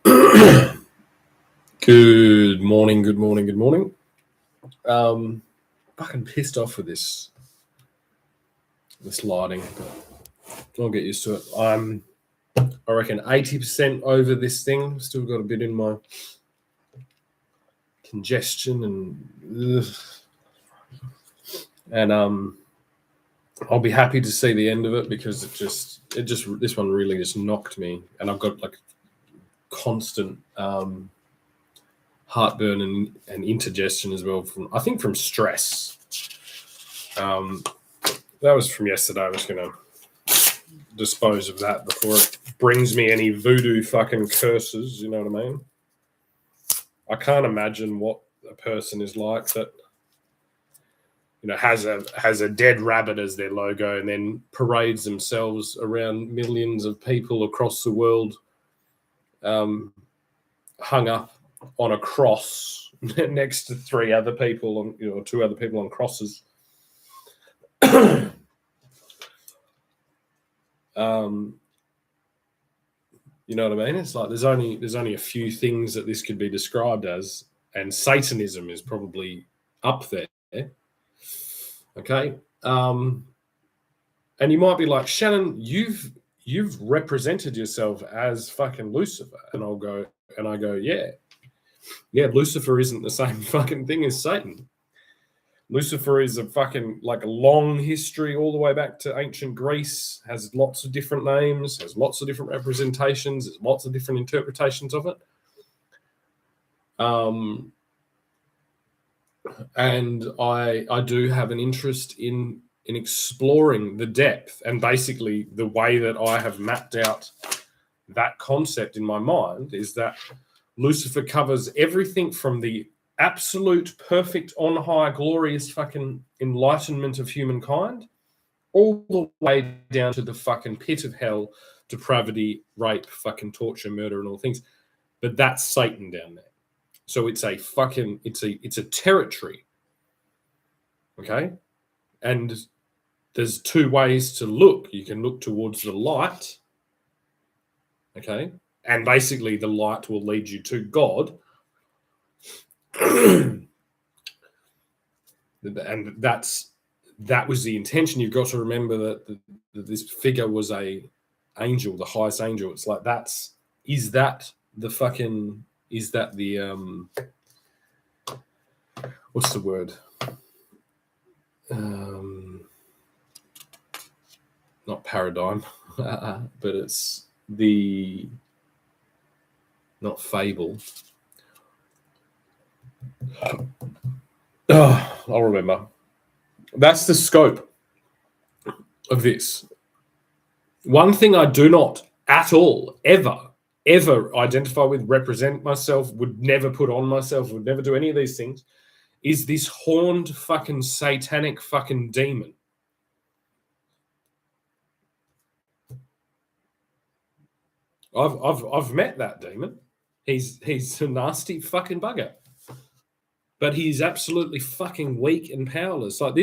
Good morning. Fucking pissed off with this lighting, but I'll get used to it. I reckon 80% over this thing. Still got a bit in my congestion and I'll be happy to see the end of it because this one really just knocked me, and I've got like constant heartburn and indigestion as well from stress. That was from yesterday. I'm just gonna dispose of that before it brings me any voodoo fucking curses. You know what I mean? I can't imagine what a person is like that, you know, has a dead rabbit as their logo and then parades themselves around millions of people across the world, hung up on a cross next to three other people two other people on crosses. You know what I mean? It's like there's only a few things that this could be described as, and Satanism is probably up there. Okay. And you might be like, Shannon, you've represented yourself as fucking Lucifer. And I go, yeah, Lucifer isn't the same fucking thing as Satan. Lucifer is a fucking like a long history all the way back to ancient Greece, has lots of different names, has lots of different representations, there's lots of different interpretations of it. And I do have an interest in exploring the depth, and basically the way that I have mapped out that concept in my mind is that Lucifer covers everything from the absolute perfect on high glorious fucking enlightenment of humankind all the way down to the fucking pit of hell, depravity, rape, fucking torture, murder, and all things. But that's Satan down there. So it's a territory. Okay? And there's two ways to look. You can look towards the light. Okay? And basically the light will lead you to God. And that was the intention. You've got to remember that this figure was a angel, the highest angel. It's like is that the what's the word? Not paradigm, but it's not fable. Oh, I'll remember. That's the scope of this. One thing I do not at all, ever identify with, represent myself, would never put on myself, would never do any of these things, is this horned fucking satanic fucking demon. I've met that demon. He's a nasty fucking bugger. But he's absolutely fucking weak and powerless. Like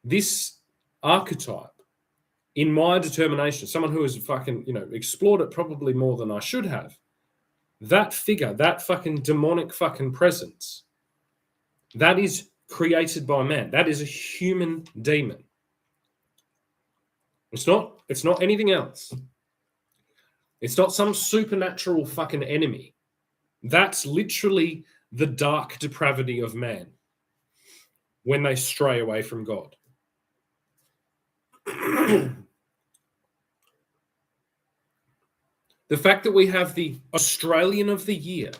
this archetype, in my determination, someone who has fucking, explored it probably more than I should have, that figure, that fucking demonic fucking presence, that is created by man. That is a human demon. It's not anything else. It's not some supernatural fucking enemy. That's literally the dark depravity of man when they stray away from God. The fact that we have the Australian of the Year,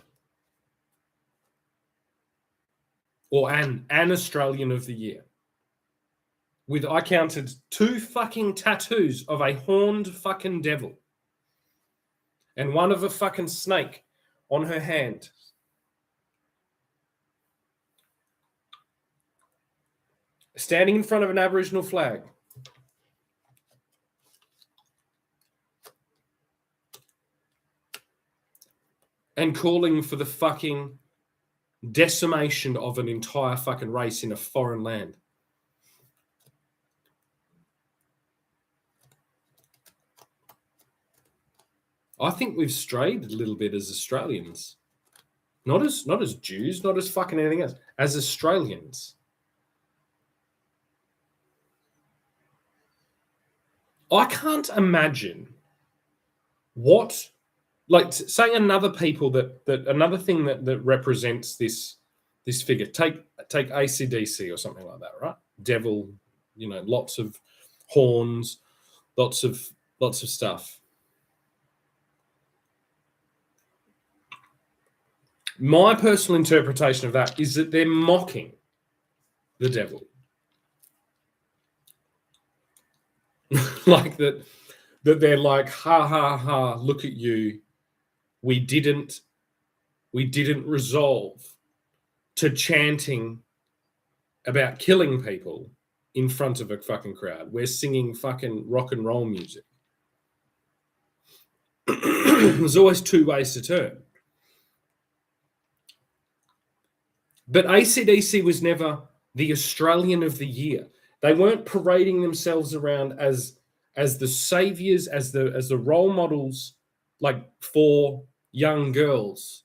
or an Australian of the Year, with, I counted 2 fucking tattoos of a horned fucking devil and one of a fucking snake on her hand. Standing in front of an Aboriginal flag. And calling for the fucking decimation of an entire fucking race in a foreign land. I think we've strayed a little bit as Australians. Not as Jews, not as fucking anything else. As Australians. I can't imagine what, like saying another people that another thing that represents this figure. Take AC/DC or something like that, right? Devil, lots of horns, lots of stuff. My personal interpretation of that is that they're mocking the devil. Like that they're like, ha ha ha, look at you. We didn't resolve to chanting about killing people in front of a fucking crowd. We're singing fucking rock and roll music. There's always two ways to turn. But AC/DC was never the Australian of the year. They weren't parading themselves around as the saviors, as the role models, like for young girls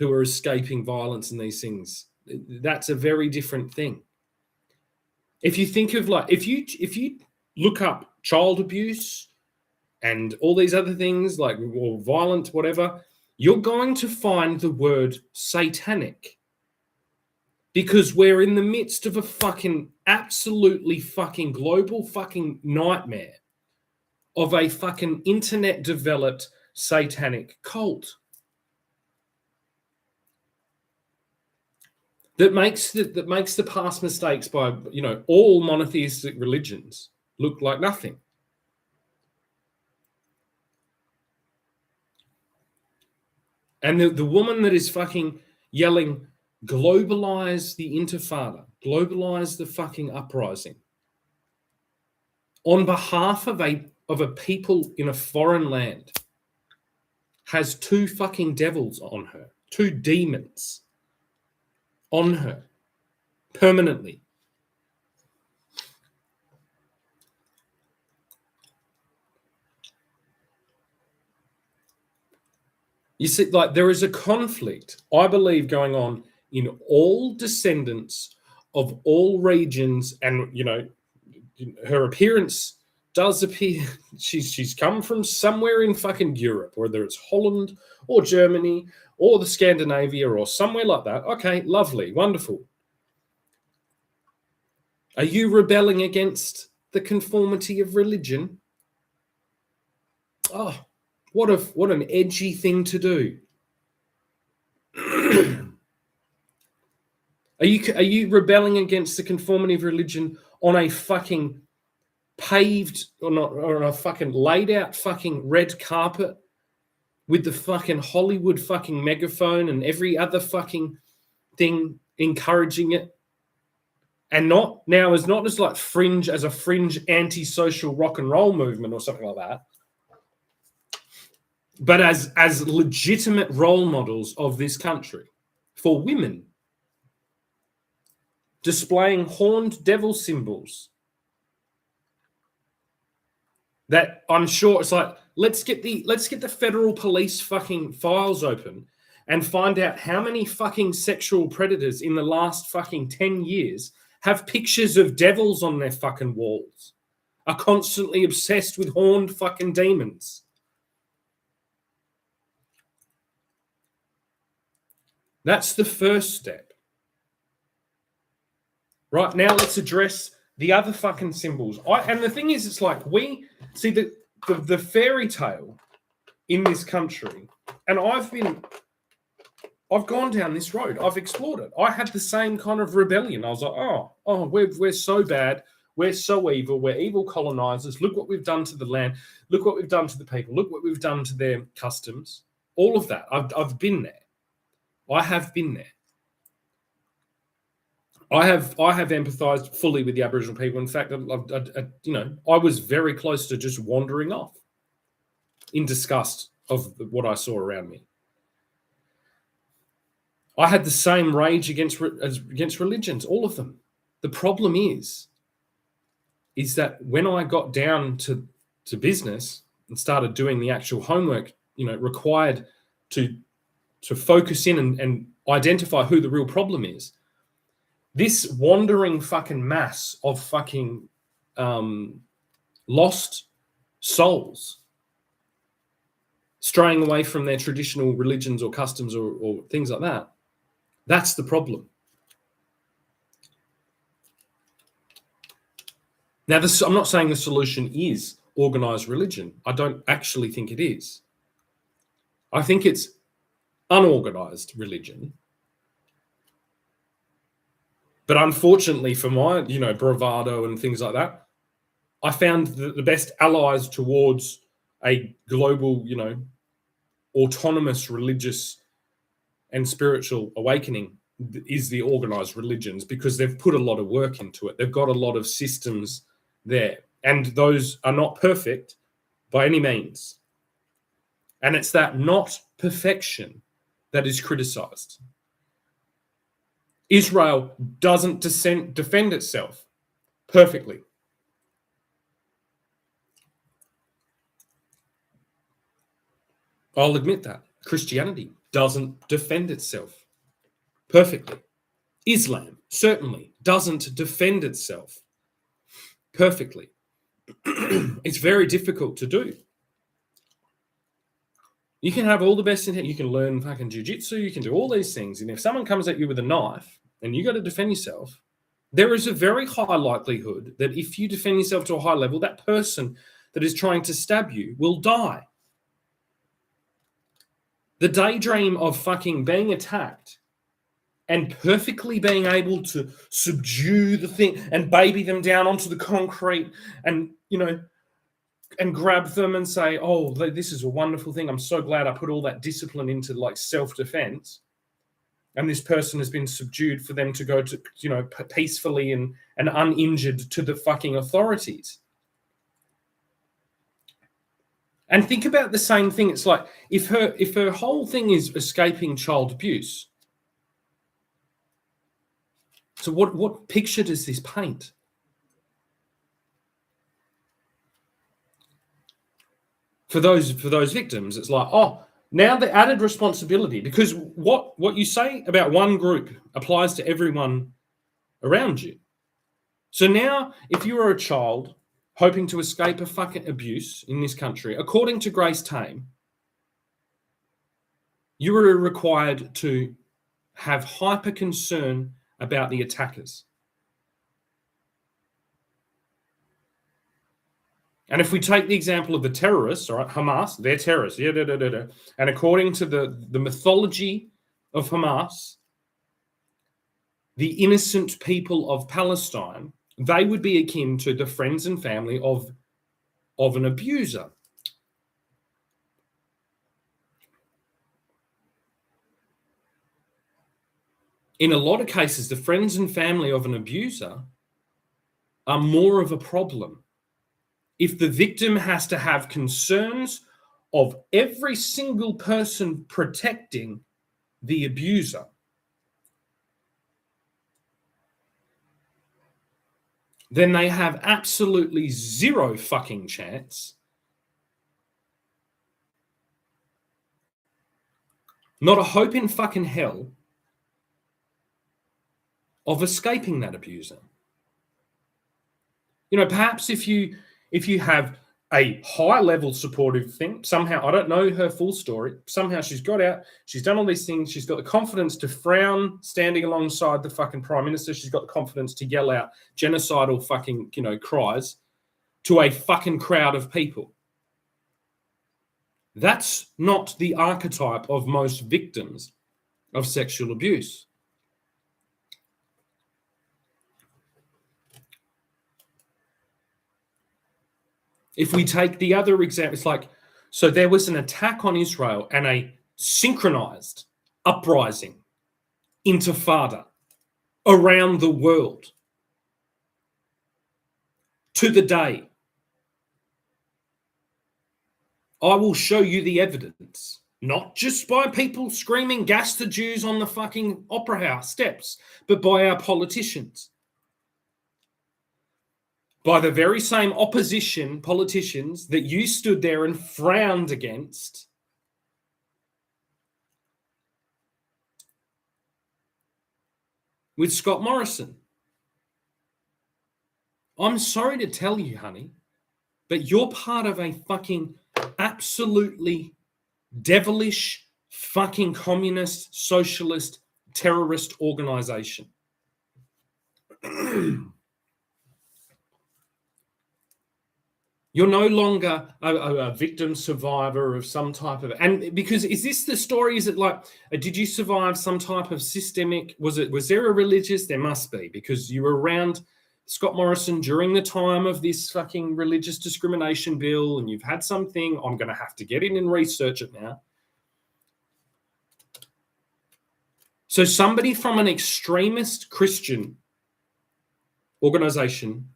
who are escaping violence and these things. That's a very different thing. If you think of if you look up child abuse and all these other things or violent, whatever, you're going to find the word satanic. Because we're in the midst of a fucking absolutely fucking global fucking nightmare of a fucking internet developed satanic cult that makes the past mistakes by all monotheistic religions look like nothing. And the woman that is fucking yelling, globalize the intifada, globalize the fucking uprising, on behalf of a people in a foreign land, has two fucking devils on her, two demons on her permanently. You see, there is a conflict, I believe, going on in all descendants of all regions, and her appearance does appear. She's come from somewhere in fucking Europe, whether it's Holland or Germany or the Scandinavia or somewhere like that. Okay, lovely, wonderful. Are you rebelling against the conformity of religion? Oh, what an edgy thing to do. Are you rebelling against the conformity of religion on a fucking paved or on a fucking laid out fucking red carpet with the fucking Hollywood fucking megaphone and every other fucking thing encouraging it? And not as like fringe antisocial rock and roll movement or something like that, but as legitimate role models of this country for women, displaying horned devil symbols. That I'm sure it's like, let's get the federal police fucking files open and find out how many fucking sexual predators in the last fucking 10 years have pictures of devils on their fucking walls, are constantly obsessed with horned fucking demons. That's the first step. Right, now let's address the other fucking symbols. And the thing is, it's like, we see the fairy tale in this country, and I've gone down this road. I've explored it. I had the same kind of rebellion. I was like, oh, we're so bad. We're so evil. We're evil colonizers. Look what we've done to the land. Look what we've done to the people. Look what we've done to their customs. All of that. I've been there. I have been there. I have empathized fully with the Aboriginal people. In fact, I was very close to just wandering off in disgust of what I saw around me. I had the same rage against religions, all of them. The problem is that when I got down to business and started doing the actual homework required to focus in and identify who the real problem is. This wandering fucking mass of fucking lost souls straying away from their traditional religions or customs or things like that, that's the problem. Now, I'm not saying the solution is organized religion. I don't actually think it is. I think it's unorganized religion. But unfortunately for my, bravado and things like that, I found the best allies towards a global, autonomous religious and spiritual awakening is the organized religions, because they've put a lot of work into it. They've got a lot of systems there, and those are not perfect by any means. And it's that not perfection that is criticized. Israel doesn't defend itself perfectly. I'll admit that. Christianity doesn't defend itself perfectly. Islam certainly doesn't defend itself perfectly. It's very difficult to do. You can have all the best intent. You can learn fucking jiu-jitsu. You can do all these things. And if someone comes at you with a knife and you got to defend yourself, there is a very high likelihood that if you defend yourself to a high level, that person that is trying to stab you will die. The daydream of fucking being attacked and perfectly being able to subdue the thing and baby them down onto the concrete and, and grab them and say, oh, this is a wonderful thing. I'm so glad I put all that discipline into like self-defense. And this person has been subdued for them to go to, peacefully and uninjured to the fucking authorities. And think about the same thing. It's like if her whole thing is escaping child abuse. So what picture does this paint? For those victims, it's like, oh, now the added responsibility, because what you say about one group applies to everyone around you. So now, if you are a child hoping to escape a fucking abuse in this country, according to Grace Tame, you are required to have hyper concern about the attackers. And if we take the example of the terrorists, all right, Hamas, they're terrorists. And according to the mythology of Hamas, the innocent people of Palestine, they would be akin to the friends and family of an abuser. In a lot of cases, the friends and family of an abuser are more of a problem. If the victim has to have concerns of every single person protecting the abuser, then they have absolutely zero fucking chance, not a hope in fucking hell, of escaping that abuser. Perhaps if you have a high-level supportive thing, somehow, I don't know her full story, somehow she's got out, she's done all these things, she's got the confidence to frown standing alongside the fucking Prime Minister, she's got the confidence to yell out genocidal fucking, cries to a fucking crowd of people. That's not the archetype of most victims of sexual abuse. If we take the other example, it's like, so there was an attack on Israel and a synchronized uprising, intifada, around the world to the day. I will show you the evidence, not just by people screaming gas the Jews on the fucking opera house steps, but by our politicians. By the very same opposition politicians that you stood there and frowned against with Scott Morrison. I'm sorry to tell you, honey, but you're part of a fucking absolutely devilish fucking communist, socialist, terrorist organization. You're no longer a victim survivor of some type of, and because is this the story? Is it like, did you survive some type of systemic? Was there a religious? There must be, because you were around Scott Morrison during the time of this fucking religious discrimination bill, and you've had something. I'm going to have to get in and research it now. So somebody from an extremist Christian organization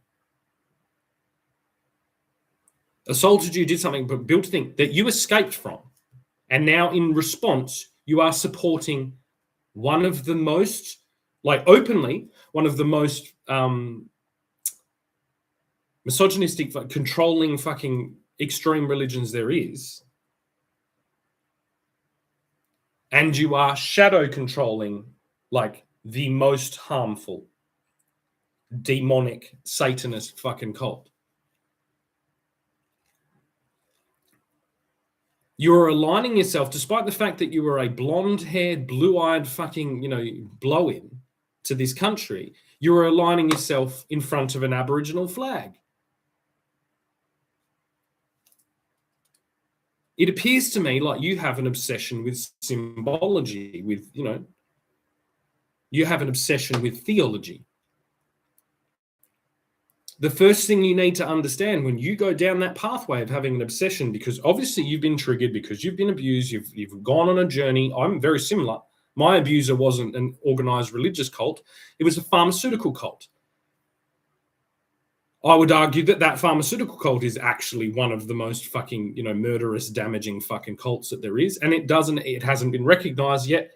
assaulted you, did something, but built a thing that you escaped from. And now in response, you are supporting one of the most, like openly, one of the most misogynistic, controlling fucking extreme religions there is. And you are shadow controlling like the most harmful, demonic, Satanist fucking cult. You are aligning yourself, despite the fact that you are a blonde-haired, blue-eyed fucking, blow-in to this country, you are aligning yourself in front of an Aboriginal flag. It appears to me like you have an obsession with symbology, with, you have an obsession with theology. The first thing you need to understand when you go down that pathway of having an obsession, because obviously you've been triggered, because you've been abused, you've gone on a journey. I'm very similar. My abuser wasn't an organized religious cult. It was a pharmaceutical cult. I would argue that pharmaceutical cult is actually one of the most fucking, murderous, damaging fucking cults that there is. And it hasn't been recognized yet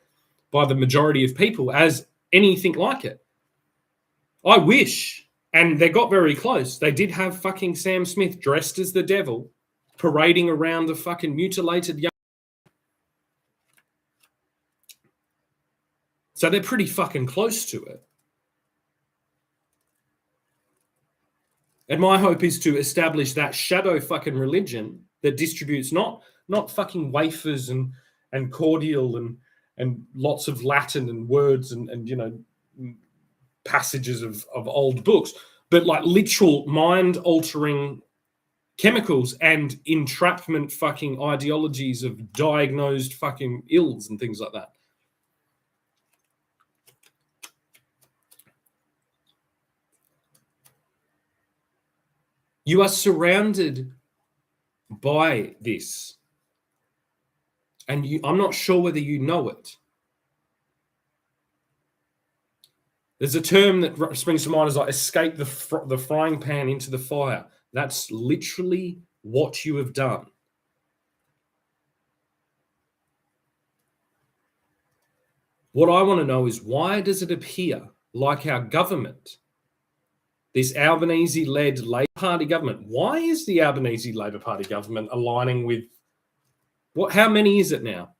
by the majority of people as anything like it. I wish. And they got very close. They did have fucking Sam Smith dressed as the devil parading around the fucking mutilated young. So they're pretty fucking close to it. And my hope is to establish that shadow fucking religion that distributes not fucking wafers and cordial and lots of Latin and words and passages of old books, but like literal mind-altering chemicals and entrapment fucking ideologies of diagnosed fucking ills and things like that. You are surrounded by this. And I'm not sure whether you know it. There's a term that springs to mind as like escape the frying pan into the fire. That's literally what you have done. What I want to know is, why does it appear like our government, this Albanese-led Labor Party government, why is the Albanese Labor Party government aligning with how many is it now?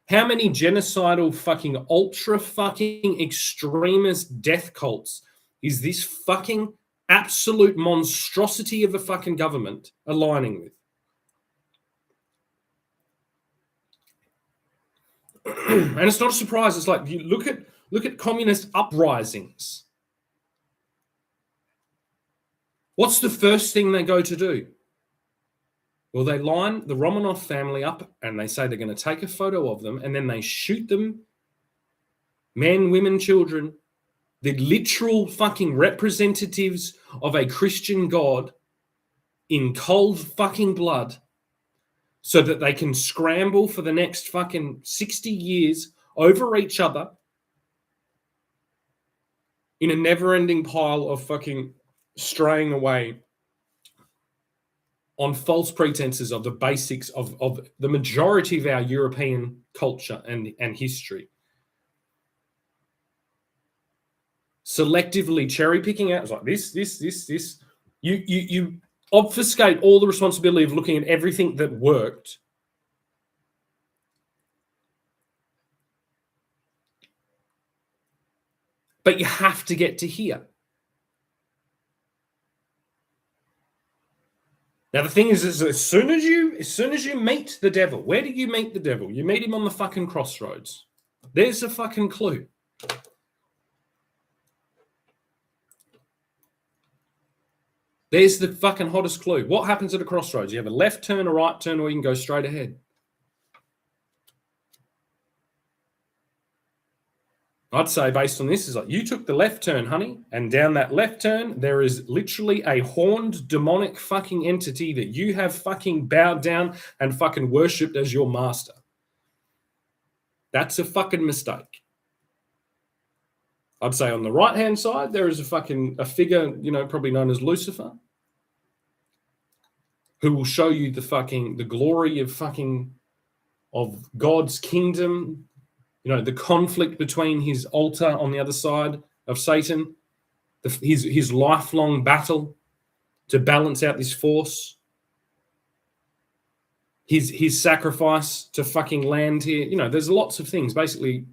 How many genocidal fucking ultra fucking extremist death cults is this fucking absolute monstrosity of a fucking government aligning with? And it's not a surprise. It's like, you look at communist uprisings. What's the first thing they go to do? Well, they line the Romanov family up and they say they're going to take a photo of them, and then they shoot them, men, women, children, the literal fucking representatives of a Christian God, in cold fucking blood, so that they can scramble for the next fucking 60 years over each other in a never-ending pile of fucking straying away on false pretenses of the basics of the majority of our European culture and history. Selectively cherry picking out, it's like this. You obfuscate all the responsibility of looking at everything that worked. But you have to get to here. Now the thing is as soon as you meet the devil, where do you meet the devil? You meet him on the fucking crossroads. There's a fucking clue. There's the fucking hottest clue. What happens at a crossroads? You have a left turn, a right turn, or you can go straight ahead. I'd say based on this is like, you took the left turn, honey, and down that left turn, there is literally a horned demonic fucking entity that you have fucking bowed down and fucking worshipped as your master. That's a fucking mistake. I'd say on the right-hand side, there is a figure, probably known as Lucifer, who will show you the glory of God's kingdom, the conflict between his altar on the other side of Satan, his lifelong battle to balance out this force, his sacrifice to fucking land here. There's lots of things. Basically,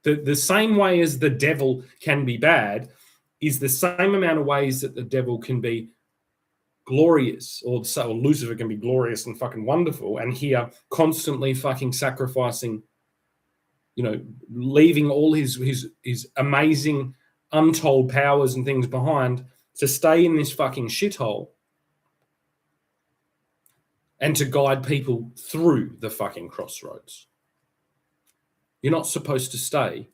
the same way as the devil can be bad is the same amount of ways that the devil can be glorious, or Lucifer can be glorious and fucking wonderful, and here constantly fucking sacrificing, leaving all his amazing untold powers and things behind to stay in this fucking shithole and to guide people through the fucking crossroads. You're not supposed to stay.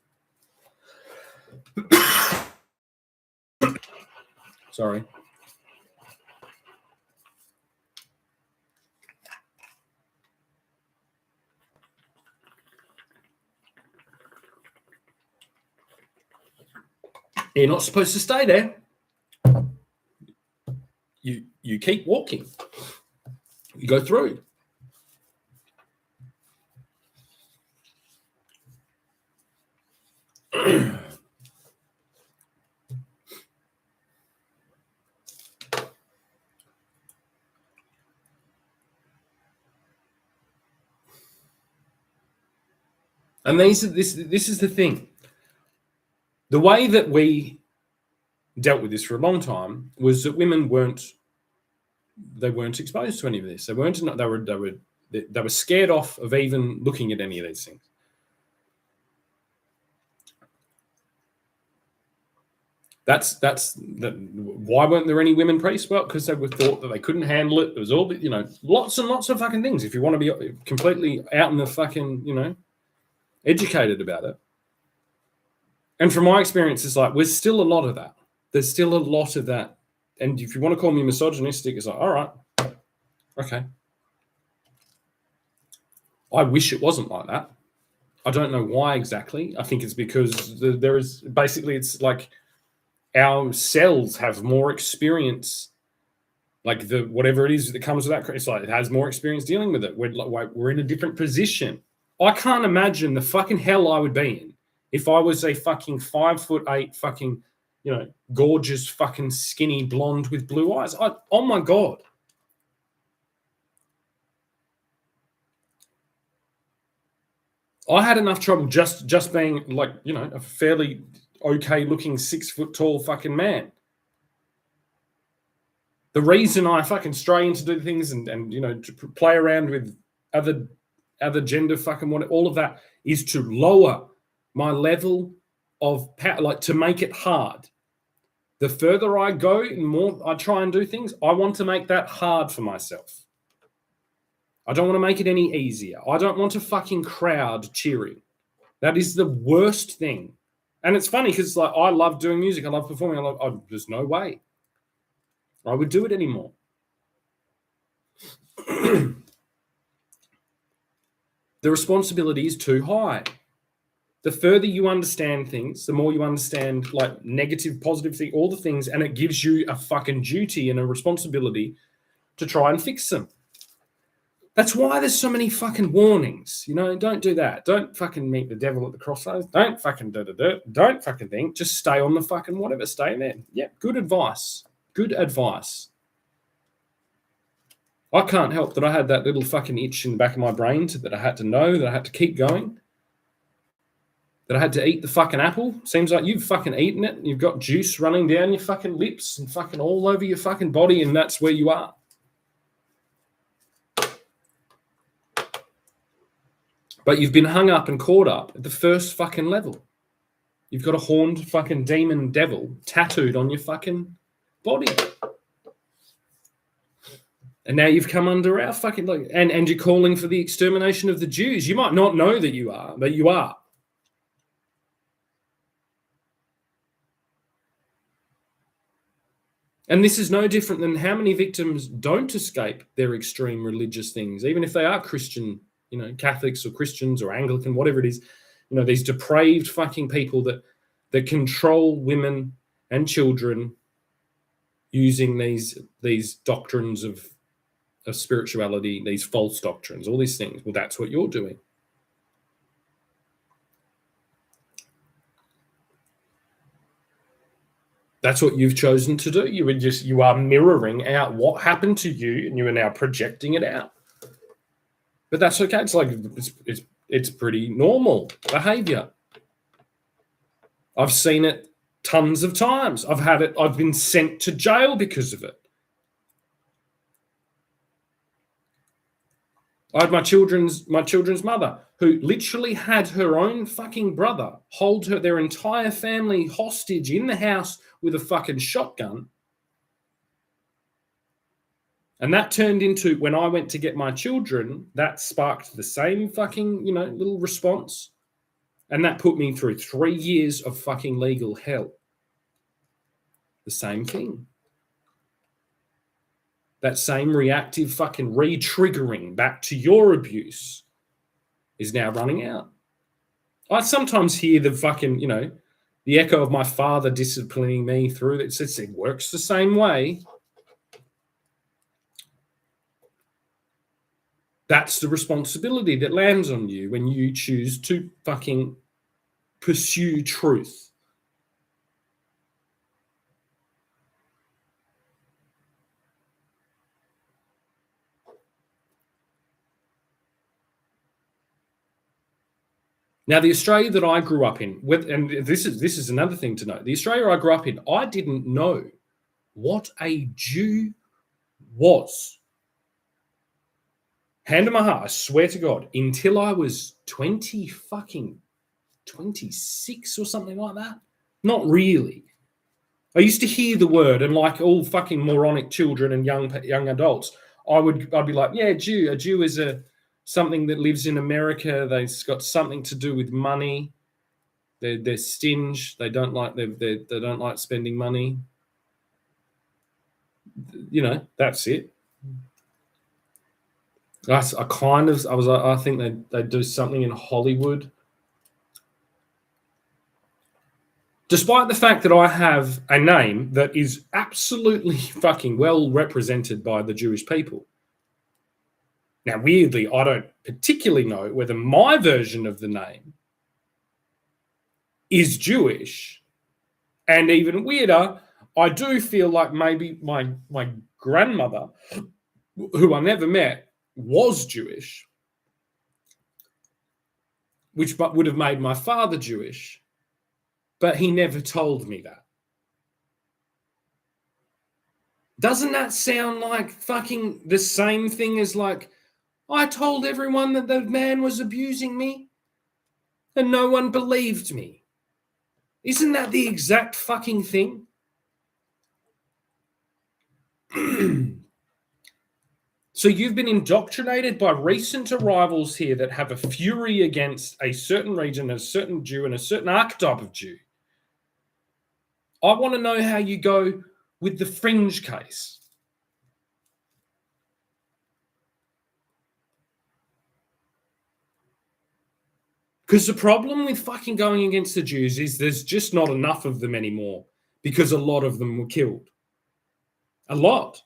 Sorry. You're not supposed to stay there. You keep walking. You go through. And this is the thing. The way that we dealt with this for a long time was that women weren't exposed to any of this. They were scared off of even looking at any of these things. Why weren't there any women priests? Well, because they were thought that they couldn't handle it. There was all, lots and lots of fucking things. If you want to be completely out in the fucking, educated about it. And from my experience, it's like, there's still a lot of that. There's still a lot of that. And if you want to call me misogynistic, it's like, all right, okay. I wish it wasn't like that. I don't know why exactly. I think it's because it's like our cells have more experience, like whatever it is that comes with that. It's like it has more experience dealing with it. We're in a different position. I can't imagine the fucking hell I would be in if I was a fucking 5'8" fucking, gorgeous fucking skinny blonde with blue eyes. Oh my God. I had enough trouble just being like, a fairly okay looking 6 foot tall fucking man. The reason I fucking stray into do things and to play around with other gender fucking all of that is to lower my level of power, like to make it hard. The further I go, the more I try and do things, I want to make that hard for myself. I don't want to make it any easier. I don't want a fucking crowd cheering. That is the worst thing. And it's funny because I love doing music. I love performing. There's no way I would do it anymore. The responsibility is too high. The further you understand things, the more you understand like negative, positive thing, all the things, and it gives you a fucking duty and a responsibility to try and fix them. That's why there's so many fucking warnings. Don't do that. Don't fucking meet the devil at the crossroads. Don't fucking Don't fucking think. Just stay on the fucking whatever. Stay in there. Yeah, good advice. Good advice. I can't help that I had that little fucking itch in the back of my brain that I had to know, that I had to keep going. that I had to eat the fucking apple. Seems like you've fucking eaten it. And you've got juice running down your fucking lips and fucking all over your fucking body, and that's where you are. But you've been hung up and caught up at the first fucking level. You've got a horned fucking demon devil tattooed on your fucking body. And now you've come under our fucking, like, and you're calling for the extermination of the Jews. You might not know that you are, but you are. And this is no different than how many victims don't escape their extreme religious things, even if they are Christian, you know, Catholics or Christians or Anglican, whatever it is, you know, these depraved fucking people that control women and children using these doctrines of spirituality, these false doctrines, all these things. Well, that's what you're doing. That's what you've chosen to do. You are mirroring out what happened to you, and you are now projecting it out. But that's okay. It's like it's pretty normal behavior. I've seen it tons of times. I've been sent to jail because of it. I had my children's mother, who literally had her own fucking brother hold their entire family hostage in the house with a fucking shotgun. And that turned into, when I went to get my children, that sparked the same fucking, little response. And that put me through 3 years of fucking legal hell. The same thing. That same reactive fucking re-triggering back to your abuse is now running out. I sometimes hear the fucking, the echo of my father disciplining me through it. It works the same way. That's the responsibility that lands on you when you choose to fucking pursue truth. Now, the Australia that I grew up in, and this is another thing to note, the Australia I grew up in, I didn't know what a Jew was. Hand on my heart, I swear to God, until I was 26 or something like that. Not really. I used to hear the word, and like all fucking moronic children and young adults, I'd be like, yeah, Jew. A Jew is something that lives in America. They've got something to do with money. They're stingy. They don't like they don't like spending money. That's it. I think they do something in Hollywood. Despite the fact that I have a name that is absolutely fucking well represented by the Jewish people. Now, weirdly, I don't particularly know whether my version of the name is Jewish. And even weirder, I do feel like maybe my grandmother, who I never met, was Jewish, which would have made my father Jewish, but he never told me that. Doesn't that sound like fucking the same thing as like, I told everyone that the man was abusing me and no one believed me? Isn't that the exact fucking thing? So you've been indoctrinated by recent arrivals here that have a fury against a certain region, a certain Jew, and a certain archetype of Jew. I want to know how you go with the Fringe case. Because the problem with fucking going against the Jews is there's just not enough of them anymore, because a lot of them were killed. A lot.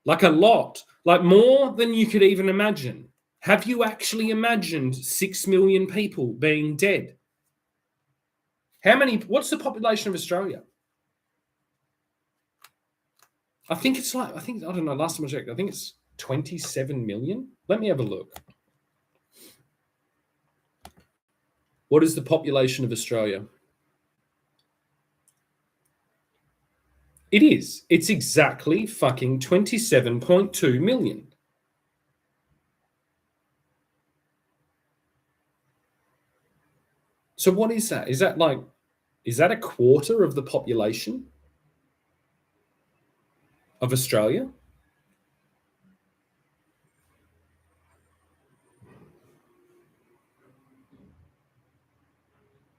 Like a lot. Like more than you could even imagine. Have you actually imagined 6 million people being dead? What's the population of Australia? I don't know, last time I checked, I think it's 27 million. Let me have a look. What is the population of Australia? It is. It's exactly fucking 27.2 million. So what is that? Is that a quarter of the population of Australia?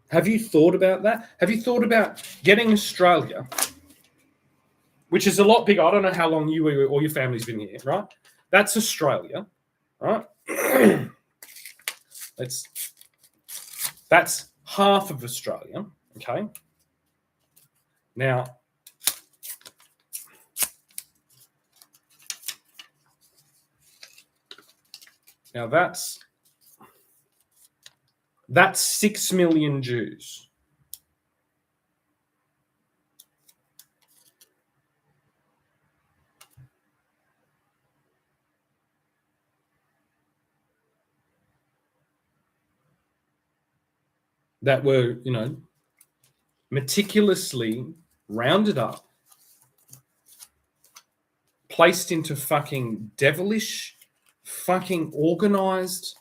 Have you thought about that? Have you thought about getting Australia, which is a lot bigger? I don't know how long you or your family's been here, right? That's Australia, right? That's half of Australia, okay? Now, that's 6 million Jews. That were, meticulously rounded up, placed into fucking devilish, fucking organized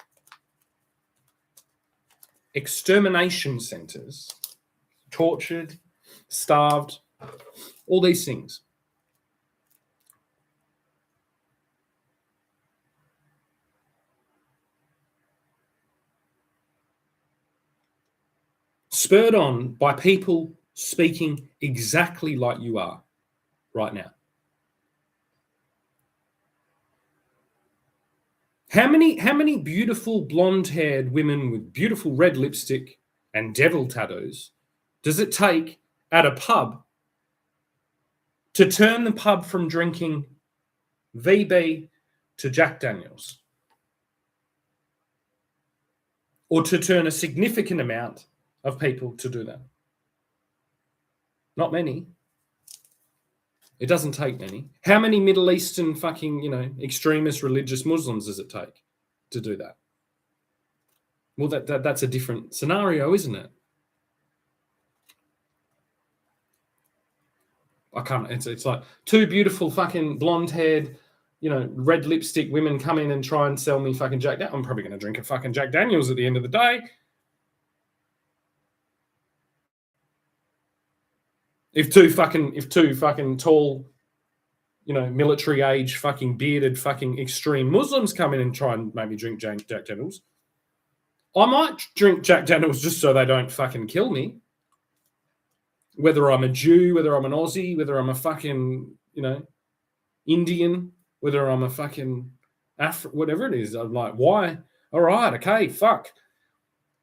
extermination centers, tortured, starved, all these things. Spurred on by people speaking exactly like you are right now. How many beautiful blonde-haired women with beautiful red lipstick and devil tattoos does it take at a pub to turn the pub from drinking VB to Jack Daniels? Or to turn a significant amount of people to do that? Not many. It doesn't take many. How many Middle Eastern fucking, extremist religious Muslims does it take to do that? Well, that's a different scenario, isn't it? I can't. It's like two beautiful fucking blonde-haired, red lipstick women come in and try and sell me fucking Jack Daniels. I'm probably going to drink a fucking Jack Daniels at the end of the day. If two fucking tall, military age fucking bearded fucking extreme Muslims come in and try and maybe drink Jack Daniels, I might drink Jack Daniels just so they don't fucking kill me. Whether I'm a Jew, whether I'm an Aussie, whether I'm a fucking, Indian, whether I'm a fucking whatever it is. I'm like, why? All right, okay, fuck.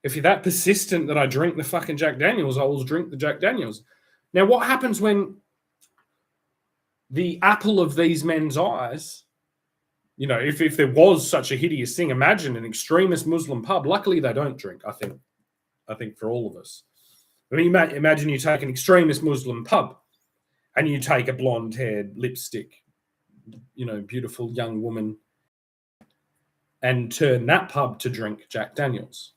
If you're that persistent that I drink the fucking Jack Daniels, I will drink the Jack Daniels. Now, what happens when the apple of these men's eyes, if there was such a hideous thing, imagine an extremist Muslim pub. Luckily, they don't drink, I think for all of us. I mean, imagine you take an extremist Muslim pub and you take a blonde-haired lipstick, beautiful young woman and turn that pub to drink Jack Daniels.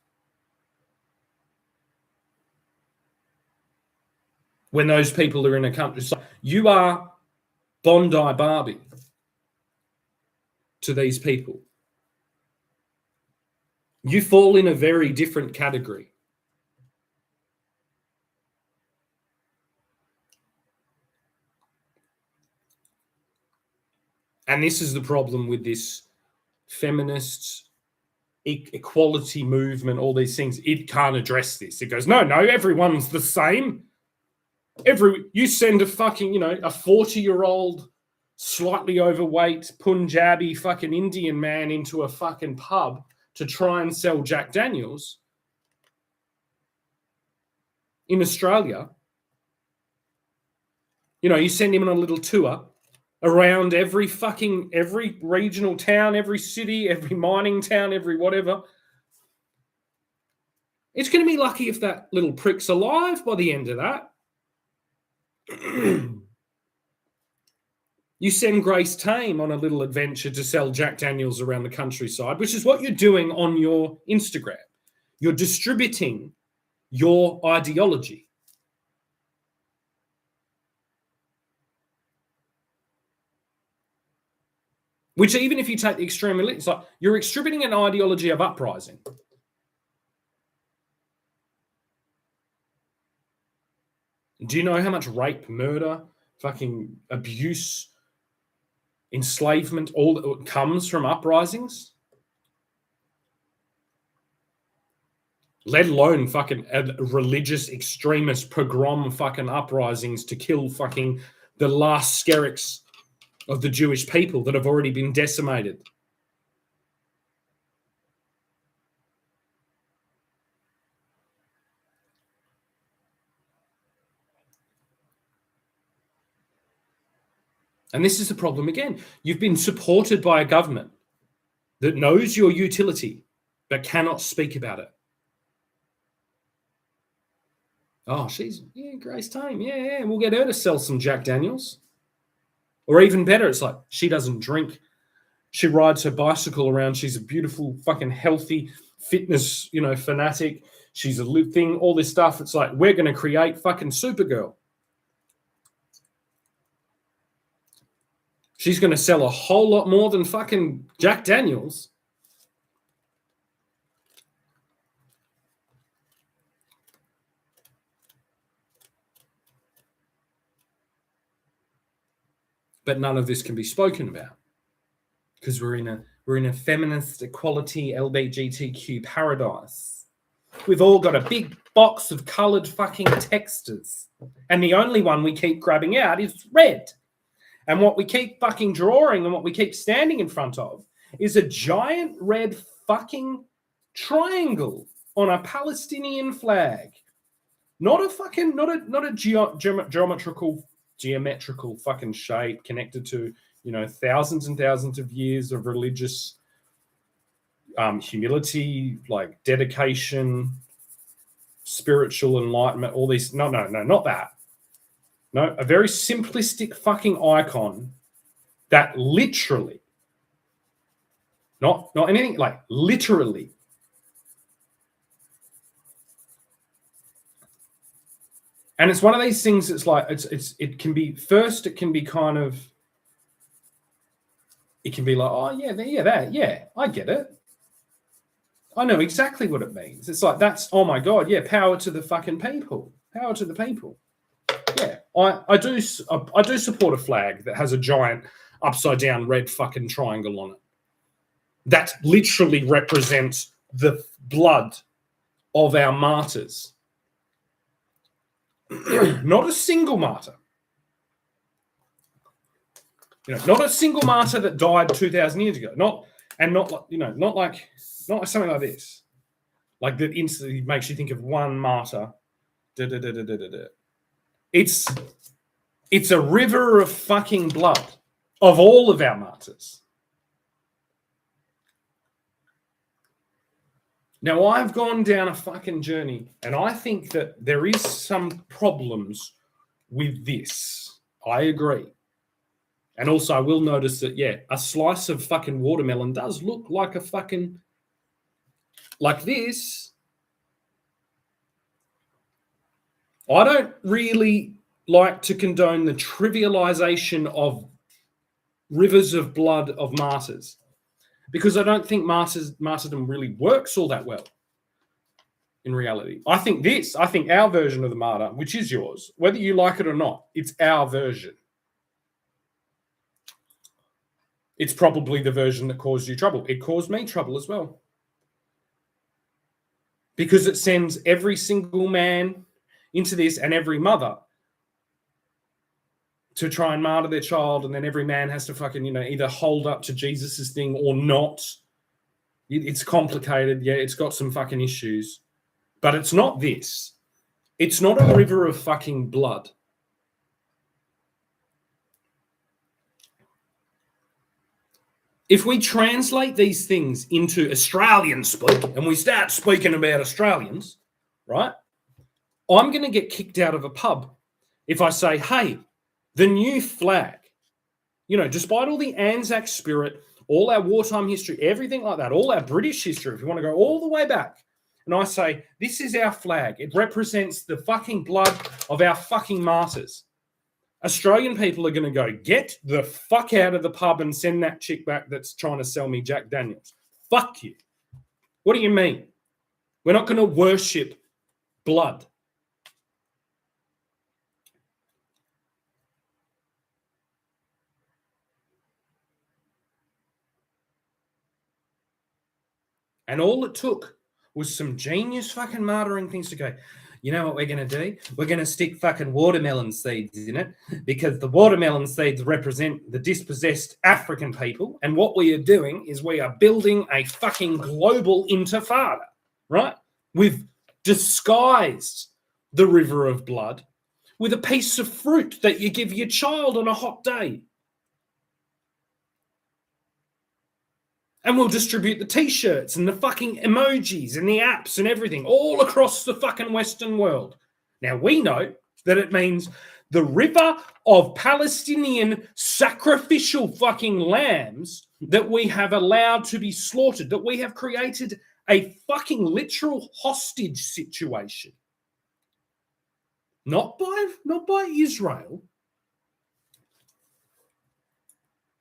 When those people are in a countryside, you are Bondi Barbie to these people. You fall in a very different category. And this is the problem with this feminist equality movement, all these things. It can't address this. It goes, no, everyone's the same. You send a fucking, a 40-year-old, slightly overweight, Punjabi fucking Indian man into a fucking pub to try and sell Jack Daniels in Australia. You send him on a little tour around every regional town, every city, every mining town, every whatever. It's going to be lucky if that little prick's alive by the end of that. You send Grace Tame on a little adventure to sell Jack Daniels around the countryside, which is what you're doing on your Instagram. You're distributing your ideology. Which, even if you take the extreme elite, it's like you're exhibiting an ideology of uprising. Do you know how much rape, murder, fucking abuse, enslavement, all that comes from uprisings? Let alone fucking religious extremist pogrom fucking uprisings to kill fucking the last skerricks of the Jewish people that have already been decimated. And this is the problem again. You've been supported by a government that knows your utility but cannot speak about it. Oh, Grace Tame. Yeah, we'll get her to sell some Jack Daniels. Or even better, it's like she doesn't drink. She rides her bicycle around. She's a beautiful, fucking healthy fitness, fanatic. She's a live thing, all this stuff. It's like, we're going to create fucking Supergirl. She's going to sell a whole lot more than fucking Jack Daniels. But none of this can be spoken about because we're in a feminist equality LGBTQ paradise. We've all got a big box of coloured fucking textures, and the only one we keep grabbing out is red. And what we keep fucking drawing and what we keep standing in front of is a giant red fucking triangle on a Palestinian flag. Not a geometrical fucking shape connected to, thousands and thousands of years of religious humility, like dedication, spiritual enlightenment, all these. No, not that. No, a very simplistic fucking icon that literally, not anything, like literally and it's one of these things that's like, it can be kind of, it can be like, oh yeah, I get it. I know exactly what it means. It's like, that's, oh my God, yeah, power to the fucking people. Power to the people. Yeah, I do support a flag that has a giant upside down red fucking triangle on it. That literally represents the blood of our martyrs. Not a single martyr. Not a single martyr that died 2,000 years ago. Not like something like this. Like that instantly makes you think of one martyr. It's a river of fucking blood of all of our martyrs. Now, I've gone down a fucking journey, and I think that there is some problems with this. I agree. And also, I will notice that, yeah, a slice of fucking watermelon does look like a fucking, like this. I don't really like to condone the trivialization of rivers of blood of martyrs, because I don't think martyrdom really works all that well in reality. I think our version of the martyr, which is yours, whether you like it or not, it's our version. It's probably the version that caused you trouble. It caused me trouble as well. Because it sends every single man into this, and every mother, to try and martyr their child, and then every man has to fucking, either hold up to Jesus's thing or not. It's complicated. Yeah, it's got some fucking issues. But it's not this. It's not a river of fucking blood. If we translate these things into Australian speak and we start speaking about Australians, right, I'm going to get kicked out of a pub if I say, hey, the new flag, despite all the Anzac spirit, all our wartime history, everything like that, all our British history, if you want to go all the way back, and I say, this is our flag. It represents the fucking blood of our fucking martyrs. Australian people are going to go, get the fuck out of the pub and send that chick back that's trying to sell me Jack Daniels. Fuck you. What do you mean? We're not going to worship blood. And all it took was some genius fucking martyring things to go, you know what we're going to do? We're going to stick fucking watermelon seeds in it because the watermelon seeds represent the dispossessed African people. And what we are doing is we are building a fucking global intifada, right? We've disguised the river of blood with a piece of fruit that you give your child on a hot day. And we'll distribute the T-shirts and the fucking emojis and the apps and everything all across the fucking Western world. Now, we know that it means the river of Palestinian sacrificial fucking lambs that we have allowed to be slaughtered, that we have created a fucking literal hostage situation. Not by Israel,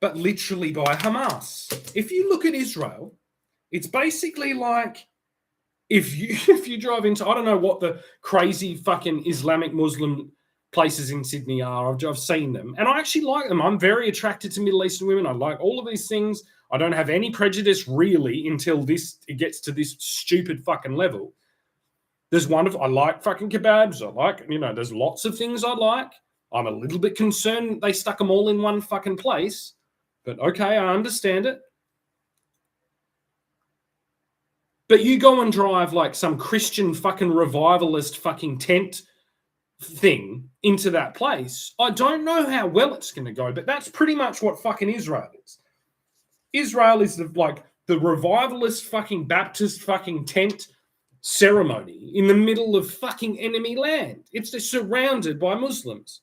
but literally by Hamas. If you look at Israel, it's basically like if you drive into, I don't know what the crazy fucking Islamic Muslim places in Sydney are. I've seen them, and I actually like them. I'm very attracted to Middle Eastern women. I like all of these things. I don't have any prejudice really until it gets to this stupid fucking level. There's wonderful. I like fucking kebabs. I like, there's lots of things I like. I'm a little bit concerned they stuck them all in one fucking place. But okay, I understand it. But you go and drive like some Christian fucking revivalist fucking tent thing into that place. I don't know how well it's going to go, but that's pretty much what fucking Israel is. Israel is the revivalist fucking Baptist fucking tent ceremony in the middle of fucking enemy land. It's just surrounded by Muslims.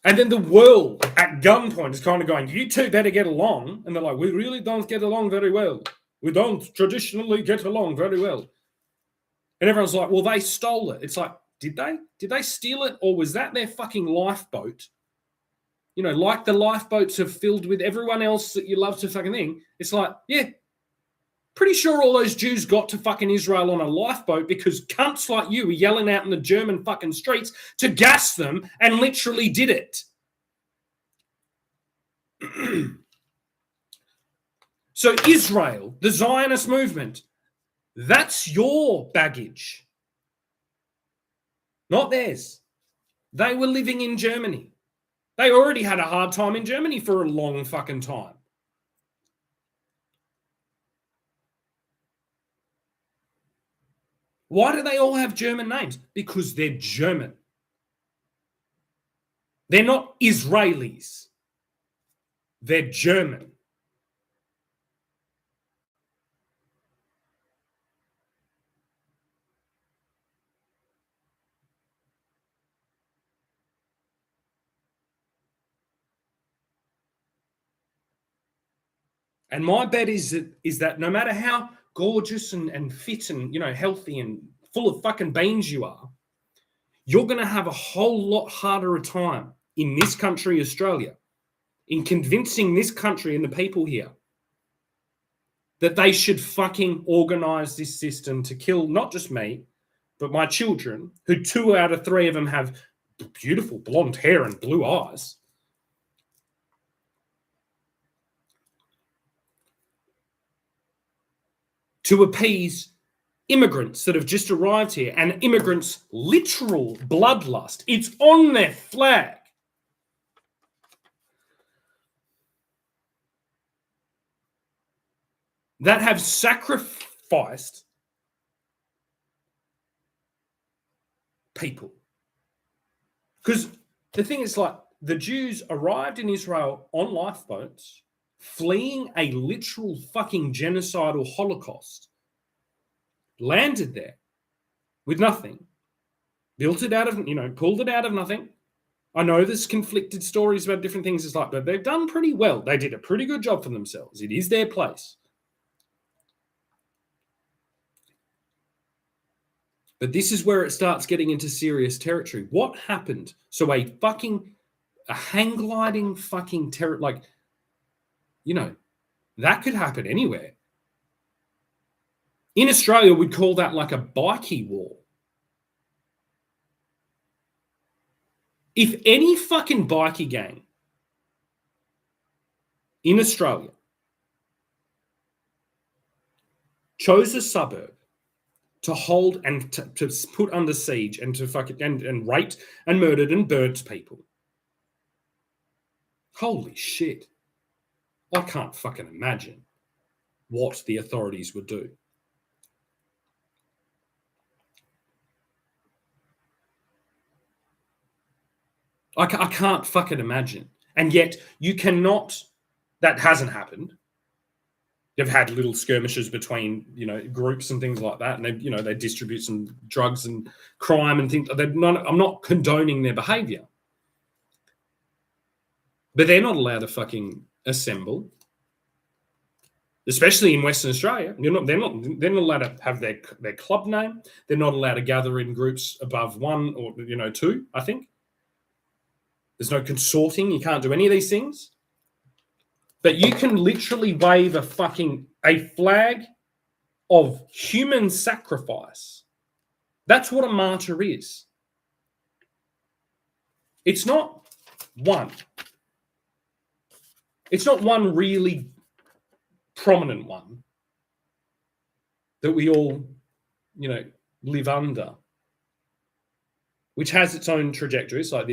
And then the world at gunpoint is kind of going, you two better get along. And they're like, we really don't get along very well. We don't traditionally get along very well. And everyone's like, well, they stole it. It's like, did they? Did they steal it? Or was that their fucking lifeboat? Like the lifeboats are filled with everyone else that you love to fucking thing. It's like, yeah, pretty sure all those Jews got to fucking Israel on a lifeboat because cunts like you were yelling out in the German fucking streets to gas them and literally did it. So Israel, the Zionist movement, that's your baggage, not theirs. They were living in Germany. They already had a hard time in Germany for a long fucking time. Why do they all have German names? Because they're German. They're not Israelis. They're German. And my bet is that no matter how gorgeous and fit and, healthy and full of fucking beans you are, you're going to have a whole lot harder a time in this country, Australia, in convincing this country and the people here that they should fucking organize this system to kill not just me, but my children, who 2 out of 3 of them have beautiful blonde hair and blue eyes. To appease immigrants that have just arrived here, and immigrants' literal bloodlust. It's on their flag. That have sacrificed people. Because the thing is, the Jews arrived in Israel on lifeboats, fleeing a literal fucking genocidal Holocaust, landed there with nothing, built it out of, pulled it out of nothing. I know there's conflicted stories about different things. It's like, but they've done pretty well. They did a pretty good job for themselves. It is their place. But this is where it starts getting into serious territory. What happened? So a hang gliding fucking terror, like, you know, that could happen anywhere. In Australia, we'd call that like a bikie war. If any fucking bikie gang in Australia chose a suburb to hold and to put under siege and to fucking and raped and murdered and burnt people, holy shit, I can't fucking imagine what the authorities would do. I can't fucking imagine. And yet you cannot, that hasn't happened. They've had little skirmishes between, groups and things like that. And they distribute some drugs and crime and things. I'm not condoning their behavior. But they're not allowed to fucking assemble, especially in Western Australia. They're not allowed to have their club name. They're not allowed to gather in groups above one or, two, I think. There's no consorting. You can't do any of these things. But you can literally wave a flag of human sacrifice. That's what a martyr is. It's not one. It's not one really prominent one that we all, live under, which has its own trajectories. Like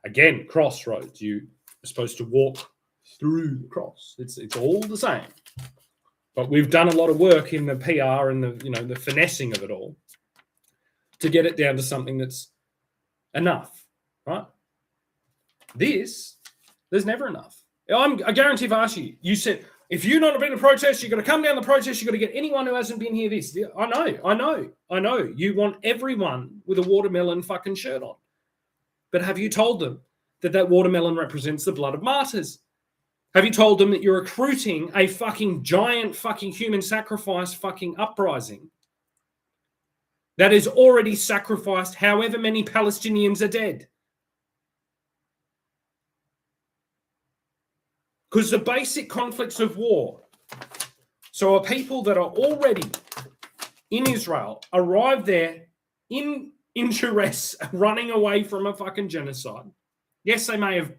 again, crossroads. You are supposed to walk through the cross. It's all the same. But we've done a lot of work in the PR and the finessing of it all to get it down to something that's enough, right? There's never enough. I guarantee if I ask you, you said, if you've not been to protest, you're going to come down the protest, you've got to get anyone who hasn't been here this. I know. You want everyone with a watermelon fucking shirt on. But have you told them that watermelon represents the blood of martyrs? Have you told them that you're recruiting a fucking giant fucking human sacrifice fucking uprising that has already sacrificed however many Palestinians are dead? Because the basic conflicts of war, so are people that are already in Israel, arrived there in duress, running away from a fucking genocide. Yes, they may have,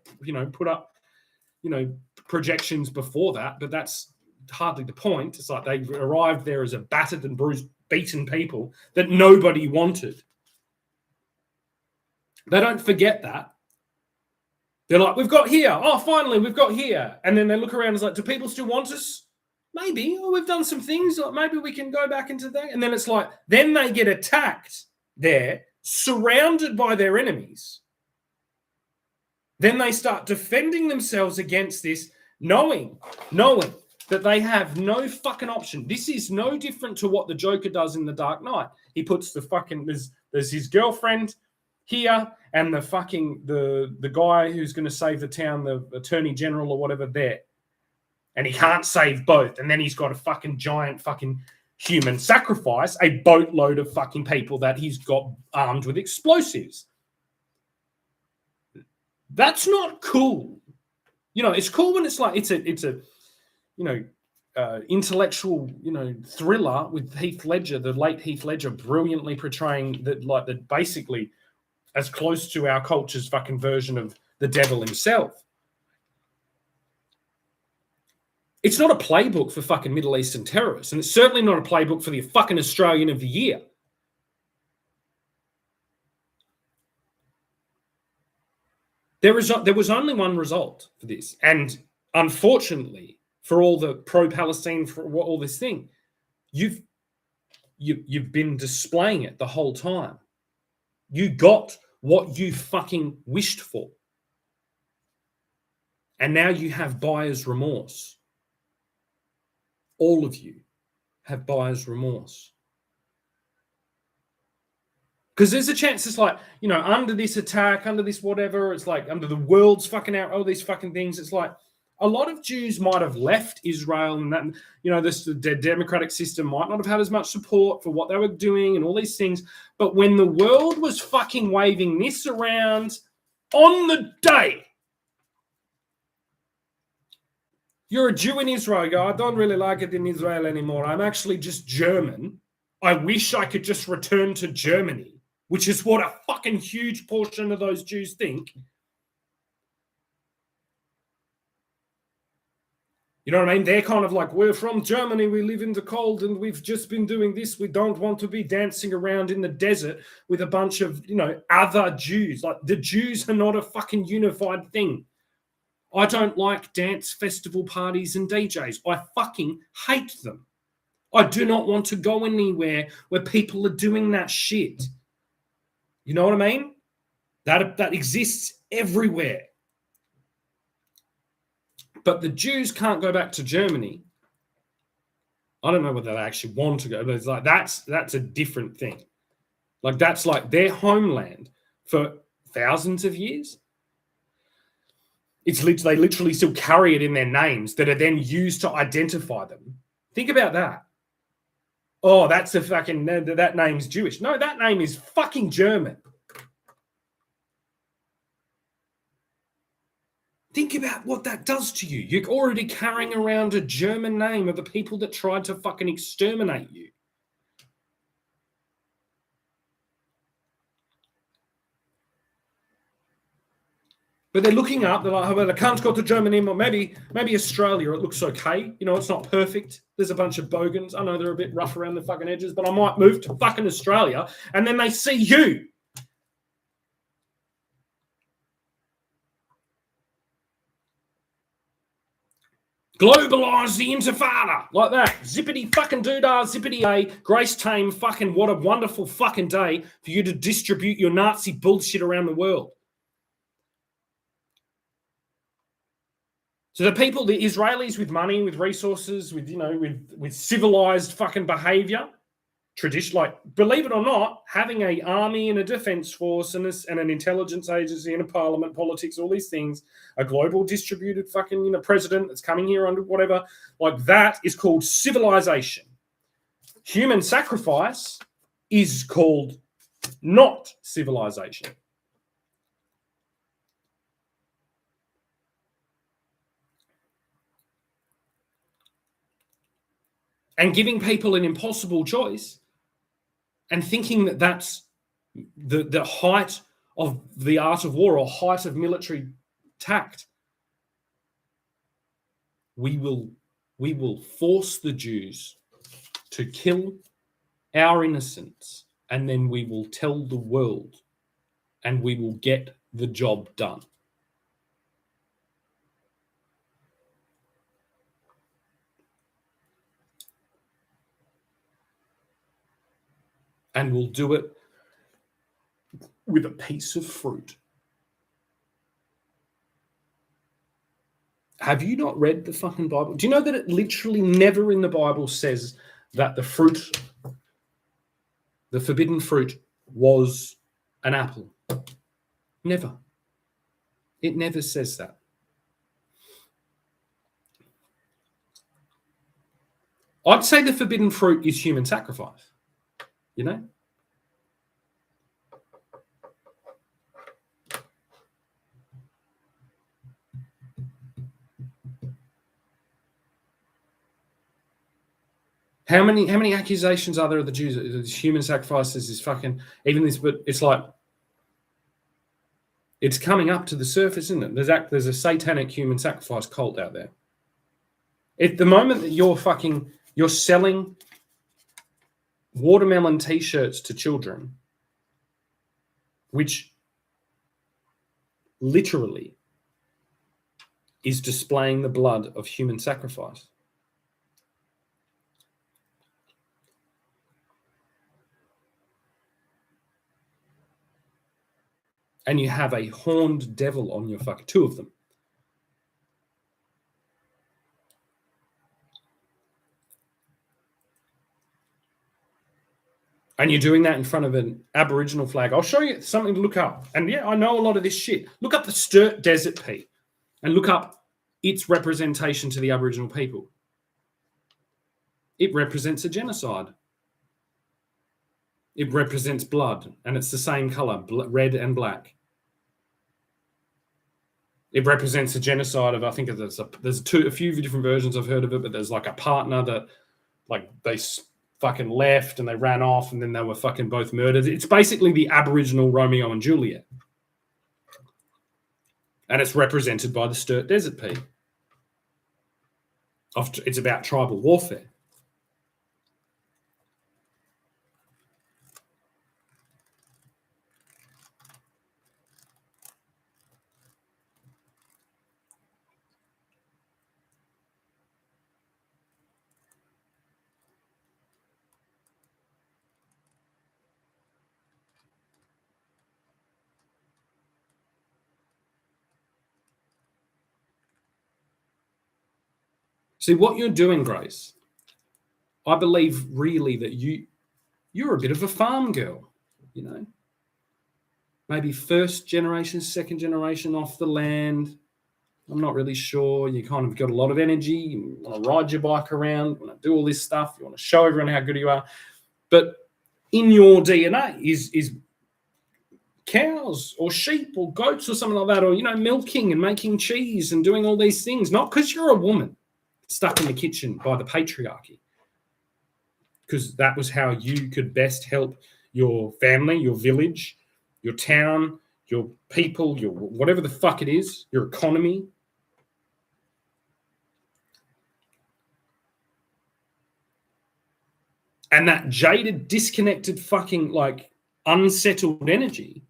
put up, projections before that, but that's hardly the point. It's like they arrived there as a battered and bruised, beaten people that nobody wanted. They don't forget that. They're like, we've got here. Oh, finally, we've got here. And then they look around and it's like, do people still want us? Maybe. Oh, we've done some things. Like, maybe we can go back into that. And then it's like, then they get attacked there, surrounded by their enemies. Then they start defending themselves against this, knowing that they have no fucking option. This is no different to what the Joker does in The Dark Knight. He puts there's his girlfriend here and the guy who's going to save the town, the attorney general or whatever there. And he can't save both. And then he's got a fucking giant fucking human sacrifice, a boatload of fucking people that he's got armed with explosives. That's not cool. It's cool when it's like, it's a intellectual, thriller with Heath Ledger, the late Heath Ledger, brilliantly portraying that basically as close to our culture's fucking version of the devil himself. It's not a playbook for fucking Middle Eastern terrorists, and it's certainly not a playbook for the fucking Australian of the Year. There was only one result for this, and unfortunately, for all the pro-Palestine, for all this thing, you've been displaying it the whole time. You got what you fucking wished for, and now you have buyer's remorse. All of you have buyer's remorse. Because there's a chance it's like, under this attack, under this whatever, it's like under the world's fucking out, all these fucking things, it's like, A lot of Jews might have left Israel, and that, you know, the democratic system might not have had as much support for what they were doing and all these things. But when the world was fucking waving this around on the day, you're a Jew in Israel, you go, I don't really like it in Israel anymore. I'm actually just German. I wish I could just return to Germany, which is what a fucking huge portion of those Jews think. You know what I mean? They're kind of like, we're from Germany, we live in the cold, and we've just been doing this. We don't want to be dancing around in the desert with a bunch of, you know, other Jews. Like, the Jews are not a fucking unified thing. I don't like dance festival parties and DJs. I fucking hate them. I do not want to go anywhere where people are doing that shit. You know what I mean? That exists everywhere. But the Jews can't go back to Germany. I don't know whether they actually want to go, but it's like that's a different thing. Like, that's like their homeland for thousands of years. They literally still carry it in their names that are then used to identify them. Think about that. Oh, that's that name's Jewish. No, that name is fucking German. Think about what that does to you. You're already carrying around a German name of the people that tried to fucking exterminate you. But they're looking up, they're like, oh, well, I can't go to Germany, or maybe Australia, it looks okay. You know, it's not perfect. There's a bunch of bogans. I know they're a bit rough around the fucking edges, but I might move to fucking Australia, and then they see you. Globalise the intifada, like that. Zippity fucking doodah, zippity a. Grace Tame, fucking what a wonderful fucking day for you to distribute your Nazi bullshit around the world. So the people, the Israelis with money, with resources, with, you know, with civilized fucking behavior, tradition, like, believe it or not, having an army and a defense force and an intelligence agency and a parliament, politics, all these things, a global distributed fucking, you know, president that's coming here under whatever, like, that is called civilization. Human sacrifice is called not civilization. And giving people an impossible choice and thinking that that's the height of the art of war or height of military tact. We will force the Jews to kill our innocents, and then we will tell the world, and we will get the job done. And we'll do it with a piece of fruit. Have you not read the fucking Bible? Do you know that it literally never in the Bible says that the fruit, the forbidden fruit, was an apple? Never. It never says that. I'd say the forbidden fruit is human sacrifice. You know? How many accusations are there of the Jews? Human sacrifices is fucking even this, but it's like it's coming up to the surface, isn't it? There's a satanic human sacrifice cult out there. At the moment that you're selling watermelon t-shirts to children, which literally is displaying the blood of human sacrifice. And you have a horned devil on your fucking, two of them. And you're doing that in front of an Aboriginal flag. I'll show you something to look up. And yeah, I know a lot of this shit. Look up the Sturt Desert, Pete, and look up its representation to the Aboriginal people. It represents a genocide. It represents blood, and it's the same color, red and black. It represents a genocide of, I think there's a few different versions I've heard of it, but there's like a partner that, like, they fucking left and they ran off and then they were fucking both murdered. It's basically the Aboriginal Romeo and Juliet. And it's represented by the Sturt Desert Pea. It's about tribal warfare. See, what you're doing, Grace, I believe really that you're a bit of a farm girl, you know. Maybe first generation, second generation off the land. I'm not really sure. You kind of got a lot of energy. You want to ride your bike around, you want to do all this stuff. You want to show everyone how good you are. But in your DNA is cows or sheep or goats or something like that, or, you know, milking and making cheese and doing all these things, not because you're a woman stuck in the kitchen by the patriarchy, because that was how you could best help your family, your village, your town, your people, your whatever the fuck it is, your economy. And that jaded, disconnected, fucking, like, unsettled energy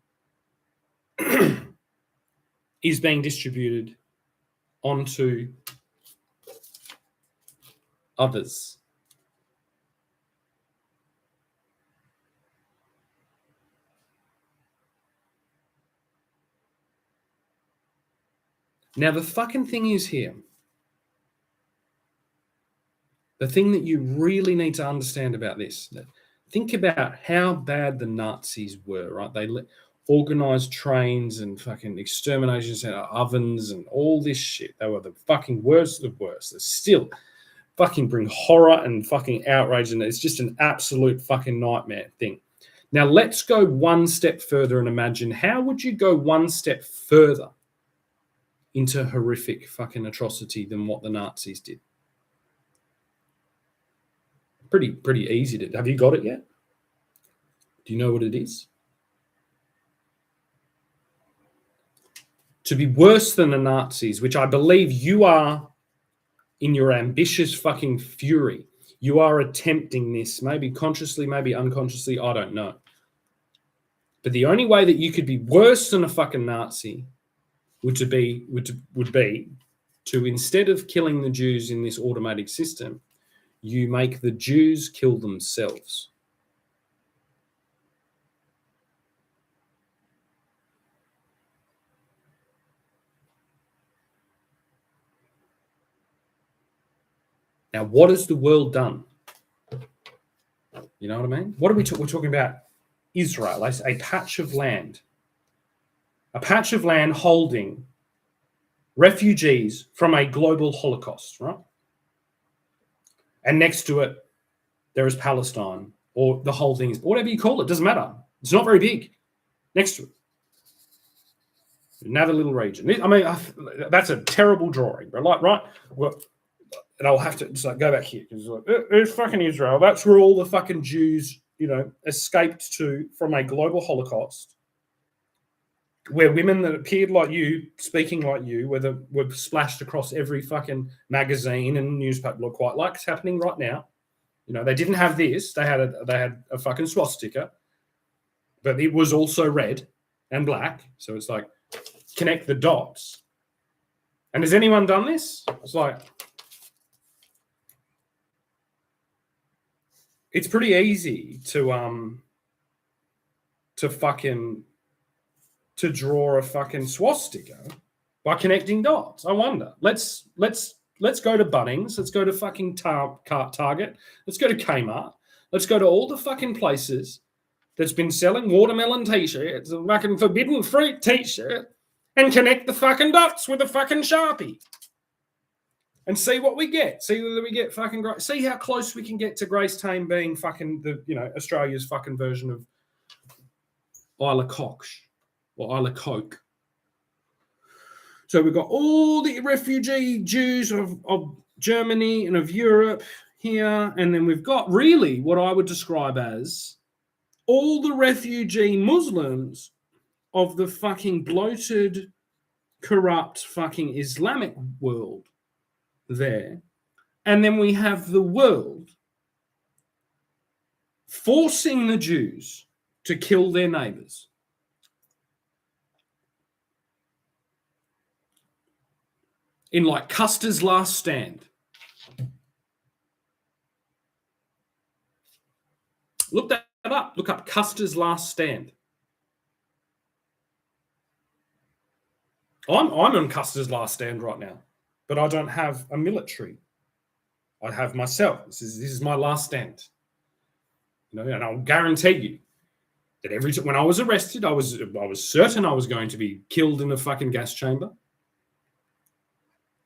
is being distributed onto others. Now, the fucking thing is here, the thing that you really need to understand about this, think about how bad the Nazis were, right? They organized trains and fucking extermination center ovens and all this shit. They were the fucking worst of the worst. They still fucking bring horror and fucking outrage, and it's just an absolute fucking nightmare thing. Now, let's go one step further and imagine, how would you go one step further into horrific fucking atrocity than what the Nazis did? Pretty easy to. Have you got it yet? Do you know what it is? To be worse than the Nazis, which I believe you are in your ambitious fucking fury. You are attempting this, maybe consciously, maybe unconsciously, I don't know. But the only way that you could be worse than a fucking Nazi would be to, instead of killing the Jews in this automatic system, you make the Jews kill themselves. Now, what has the world done? You know what I mean? What are we're talking about? Israel, a patch of land. A patch of land holding refugees from a global Holocaust, right? And next to it, there is Palestine, or the whole thing is, whatever you call it, doesn't matter. It's not very big. Next to it, another little region. I mean, that's a terrible drawing, but like, right? Well, and I'll have to just like go back here because like, there's fucking Israel. That's where all the fucking Jews, you know, escaped to from a global Holocaust, where women that appeared like you, speaking like you, were splashed across every fucking magazine and newspaper, look quite like it's happening right now. You know, they didn't have this. They had a fucking swastika, but it was also red and black. So it's like, connect the dots. And has anyone done this? It's like, it's pretty easy to draw a fucking swastika by connecting dots. I wonder. Let's go to Bunnings. Let's go to fucking Target. Let's go to Kmart. Let's go to all the fucking places that's been selling watermelon t-shirts, a fucking forbidden fruit t-shirt, and connect the fucking dots with a fucking Sharpie. and see what we get. See whether we get fucking great. See how close we can get to Grace Tame being fucking Australia's fucking version of Isla Coch or Isla Coke. So we've got all the refugee Jews of Germany and of Europe here, and then we've got really what I would describe as all the refugee Muslims of the fucking bloated, corrupt fucking Islamic world there. And then we have the world forcing the Jews to kill their neighbors. In like Custer's Last Stand. Look that up. Look up Custer's Last Stand. I'm on Custer's Last Stand right now, but I don't have a military. I have myself. This is my last stand. And I'll guarantee you that when I was arrested, I was certain I was going to be killed in a fucking gas chamber.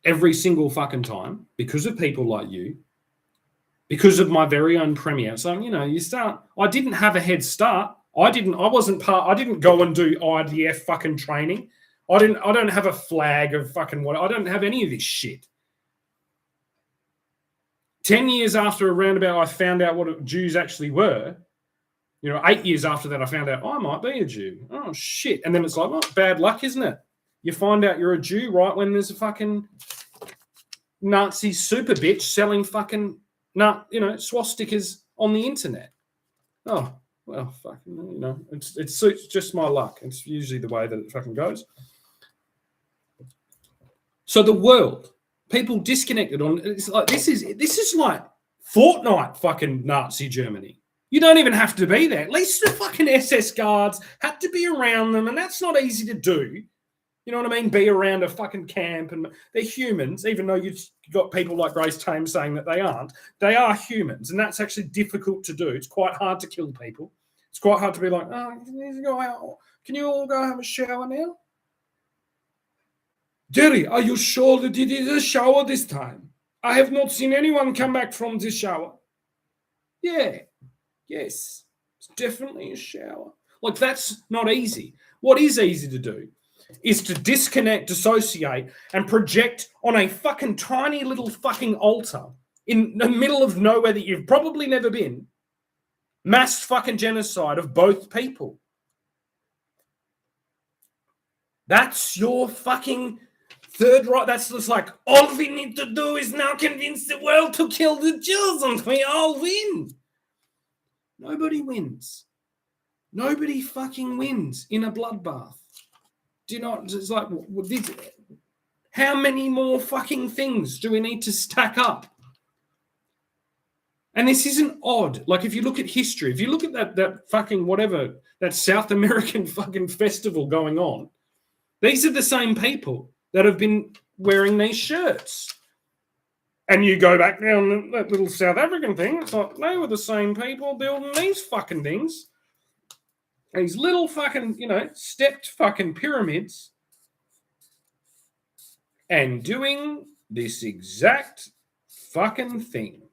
Every single fucking time, because of people like you, because of my very own premier. So, I didn't have a head start. I didn't go and do IDF fucking training. I don't have a flag of fucking what. I don't have any of this shit. 10 years after I found out what Jews actually were, 8 years after that, I found out I might be a Jew. Oh, shit. And then it's like, well, bad luck, isn't it? You find out you're a Jew right when there's a fucking Nazi super bitch selling fucking, swastikas on the internet. Oh, well, fucking, it's just my luck. It's usually the way that it fucking goes. So the world, people disconnected on, it's like, this is like Fortnite fucking Nazi Germany. You don't even have to be there. At least the fucking SS guards had to be around them, and that's not easy to do. You know what I mean? Be around a fucking camp, and they're humans, even though you've got people like Grace Tame saying that they aren't. They are humans, and that's actually difficult to do. It's quite hard to kill people. It's quite hard to be like, oh, can you all go have a shower now? Jerry, are you sure that it is a shower this time? I have not seen anyone come back from this shower. Yeah, yes, it's definitely a shower. Like, that's not easy. What is easy to do is to disconnect, dissociate, and project on a fucking tiny little fucking altar in the middle of nowhere that you've probably never been, mass fucking genocide of both people. That's your fucking third right. That's just like, all we need to do is now convince the world to kill the Jews and we all win. Nobody wins. Nobody fucking wins in a bloodbath. Do you not? It's like, how many more fucking things do we need to stack up? And this isn't odd. Like, if you look at history, if you look at that fucking whatever, that South American fucking festival going on, these are the same people that have been wearing these shirts. And you go back down that little South African thing, it's like they were the same people building these fucking things. These little fucking, stepped fucking pyramids and doing this exact fucking thing.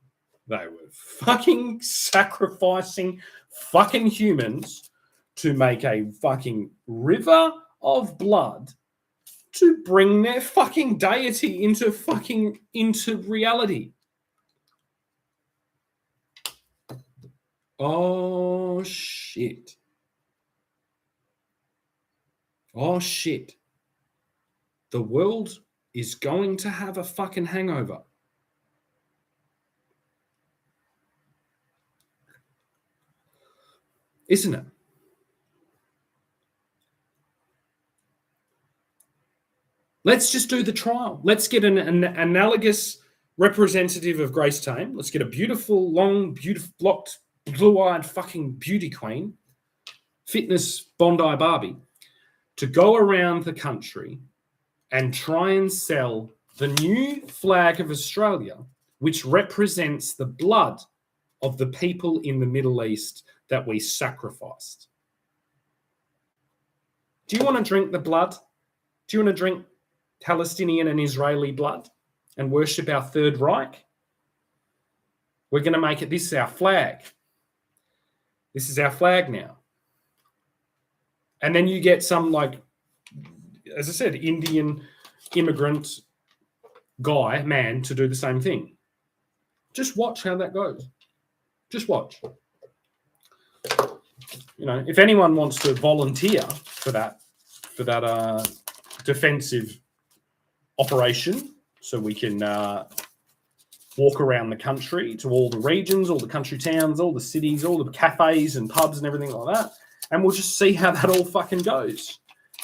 They were fucking sacrificing fucking humans to make a fucking river of blood to bring their fucking deity into reality. Oh, shit. Oh, shit. The world is going to have a fucking hangover. Isn't it? Let's just do the trial. Let's get an analogous representative of Grace Tame. Let's get a beautiful, long, beautiful, blocked, blue-eyed fucking beauty queen, fitness Bondi Barbie, to go around the country and try and sell the new flag of Australia, which represents the blood of the people in the Middle East that we sacrificed. Do you want to drink the blood? Do you want to drink Palestinian and Israeli blood? and worship our Third Reich. We're going to make it, this is our flag. This is our flag now. And then you get some, like, as I said, Indian immigrant man to do the same thing. Just watch how that goes. Just watch. You know, if anyone wants to volunteer for that defensive operation, so we can walk around the country to all the regions, all the country towns, all the cities, all the cafes and pubs and everything like that, and we'll just see how that all fucking goes.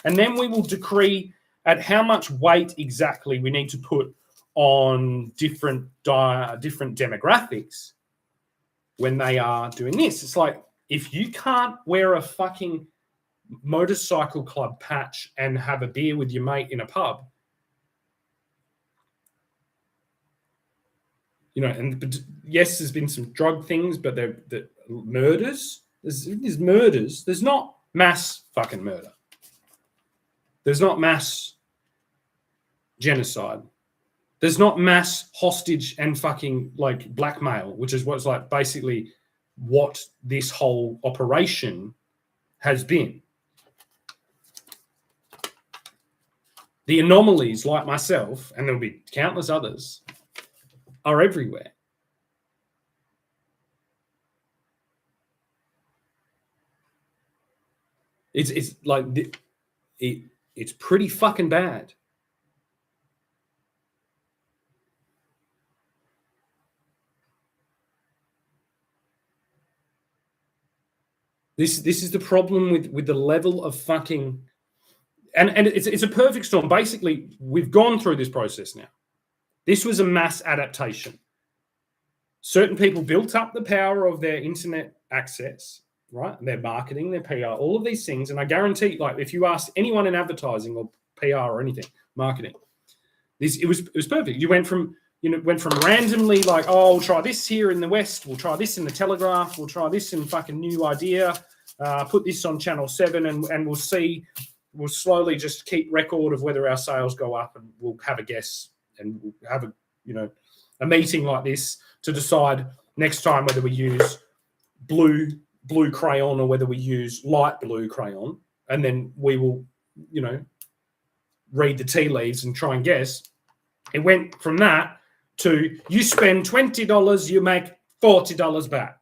And then we will decree at how much weight exactly we need to put on different demographics when they are doing this. It's like, if you can't wear a fucking motorcycle club patch and have a beer with your mate in a pub, you know, and yes, there's been some drug things, but they're murders. There's murders. There's not mass fucking murder. There's not mass genocide. There's not mass hostage and fucking like blackmail, which is what's like basically what this whole operation has been. The anomalies, like myself, and there'll be countless others, are everywhere. It's like it's pretty fucking bad. This is the problem with the level of fucking, and it's a perfect storm. Basically, we've gone through this process now. This was a mass adaptation. Certain people built up the power of their internet access, right? Their marketing, their PR, all of these things. And I guarantee, like, if you ask anyone in advertising or PR or anything, marketing, it was perfect. You went from randomly like, oh, we'll try this here in the West, we'll try this in the Telegraph, we'll try this in fucking New Idea, put this on Channel 7, and we'll see. We'll slowly just keep record of whether our sales go up, and we'll have a guess, and we'll have a meeting like this to decide next time whether we use blue crayon or whether we use light blue crayon, and then we will, read the tea leaves and try and guess. It went from that to you spend $20, you make $40 back.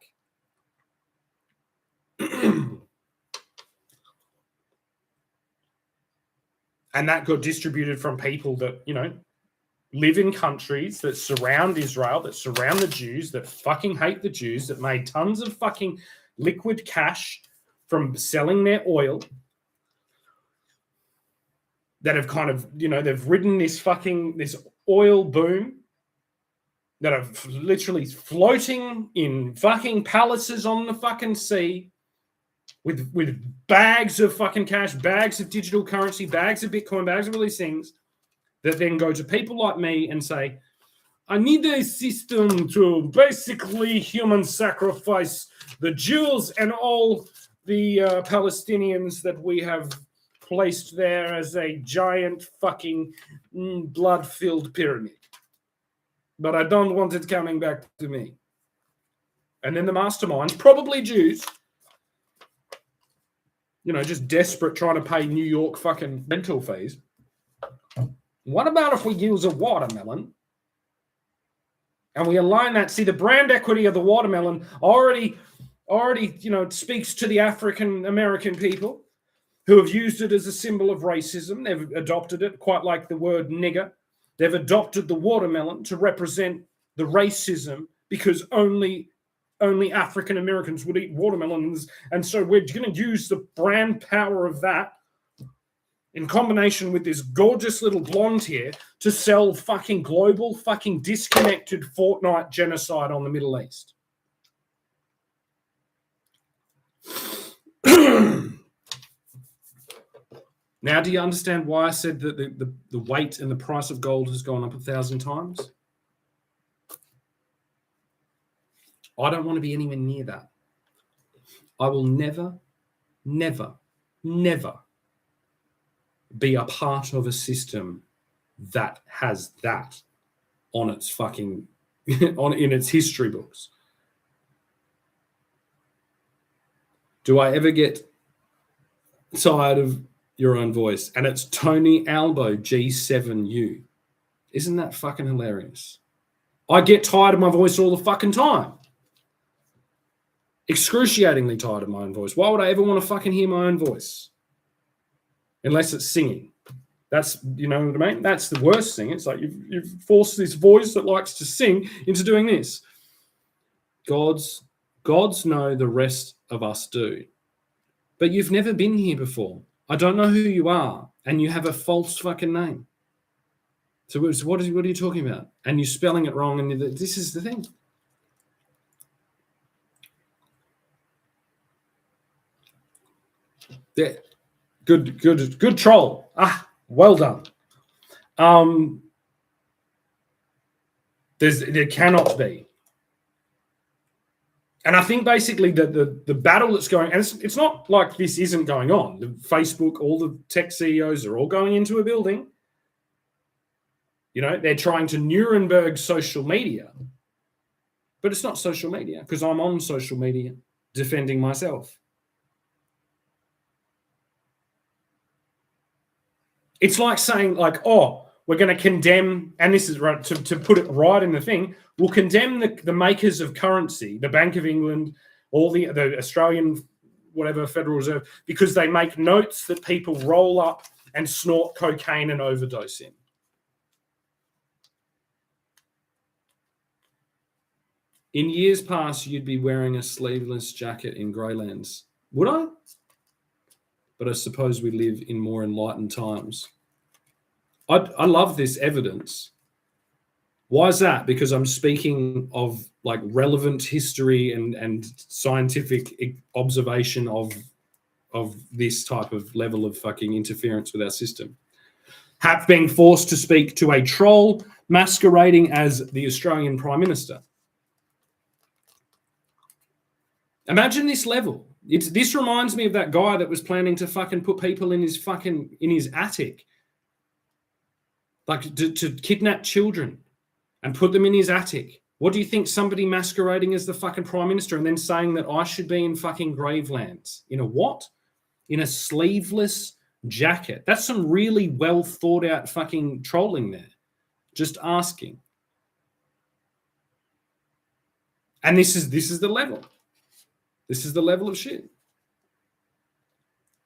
And that got distributed from people that, live in countries that surround Israel, that surround the Jews, that fucking hate the Jews, that made tons of fucking liquid cash from selling their oil, that have kind of, they've ridden this oil boom, that are literally floating in fucking palaces on the fucking sea with bags of fucking cash, bags of digital currency, bags of Bitcoin, bags of all these things, that then go to people like me and say, I need a system to basically human sacrifice the Jews and all the Palestinians that we have placed there as a giant fucking blood-filled pyramid. But I don't want it coming back to me. And then the masterminds, probably Jews, just desperate trying to pay New York fucking rental fees. What about if we use a watermelon and we align that? See, the brand equity of the watermelon already speaks to the African American people who have used it as a symbol of racism. They've adopted it, quite like the word nigger. They've adopted the watermelon to represent the racism because only African Americans would eat watermelons. And so we're going to use the brand power of that in combination with this gorgeous little blonde here to sell fucking global fucking disconnected Fortnite genocide on the Middle East. Now, do you understand why I said that the weight and the price of gold has gone up 1,000 times? I don't want to be anywhere near that. I will never, never, never be a part of a system that has that. on its fucking in its history books. Do I ever get tired of your own voice? And it's Tony Albo G7U. Isn't that fucking hilarious? I get tired of my voice all the fucking time. Excruciatingly tired of my own voice. Why would I ever want to fucking hear my own voice? Unless it's singing. That's, you know what I mean? That's the worst thing. It's like you've forced this voice that likes to sing into doing this. Gods know, the rest of us do. But you've never been here before. I don't know who you are, and you have a false fucking name. So what are you talking about? And you're spelling it wrong, and this is the thing. Yeah. Good troll. Well done. There cannot be. And I think basically the battle that's going, and it's not like this isn't going on. The Facebook, all the tech CEOs are all going into a building. You know, they're trying to Nuremberg social media. But it's not social media, because I'm on social media defending myself. It's like saying, like, oh, we're going to condemn, and this is right, to put it right in the thing, we'll condemn the makers of currency, the Bank of England, all the Australian, whatever, Federal Reserve, because they make notes that people roll up and snort cocaine and overdose in. In years past, you'd be wearing a sleeveless jacket in Greylands. Would I? But I suppose we live in more enlightened times. I love this evidence. Why is that? Because I'm speaking of like relevant history and scientific observation of this type of level of fucking interference with our system. Being forced to speak to a troll masquerading as the Australian Prime Minister. Imagine this level. This reminds me of that guy that was planning to fucking put people in his attic. Like to kidnap children and put them in his attic. What do you think, somebody masquerading as the fucking Prime Minister and then saying that I should be in fucking Gravelands? In a what? In a sleeveless jacket. That's some really well thought out fucking trolling there. Just asking. And this is the level. This is the level of shit.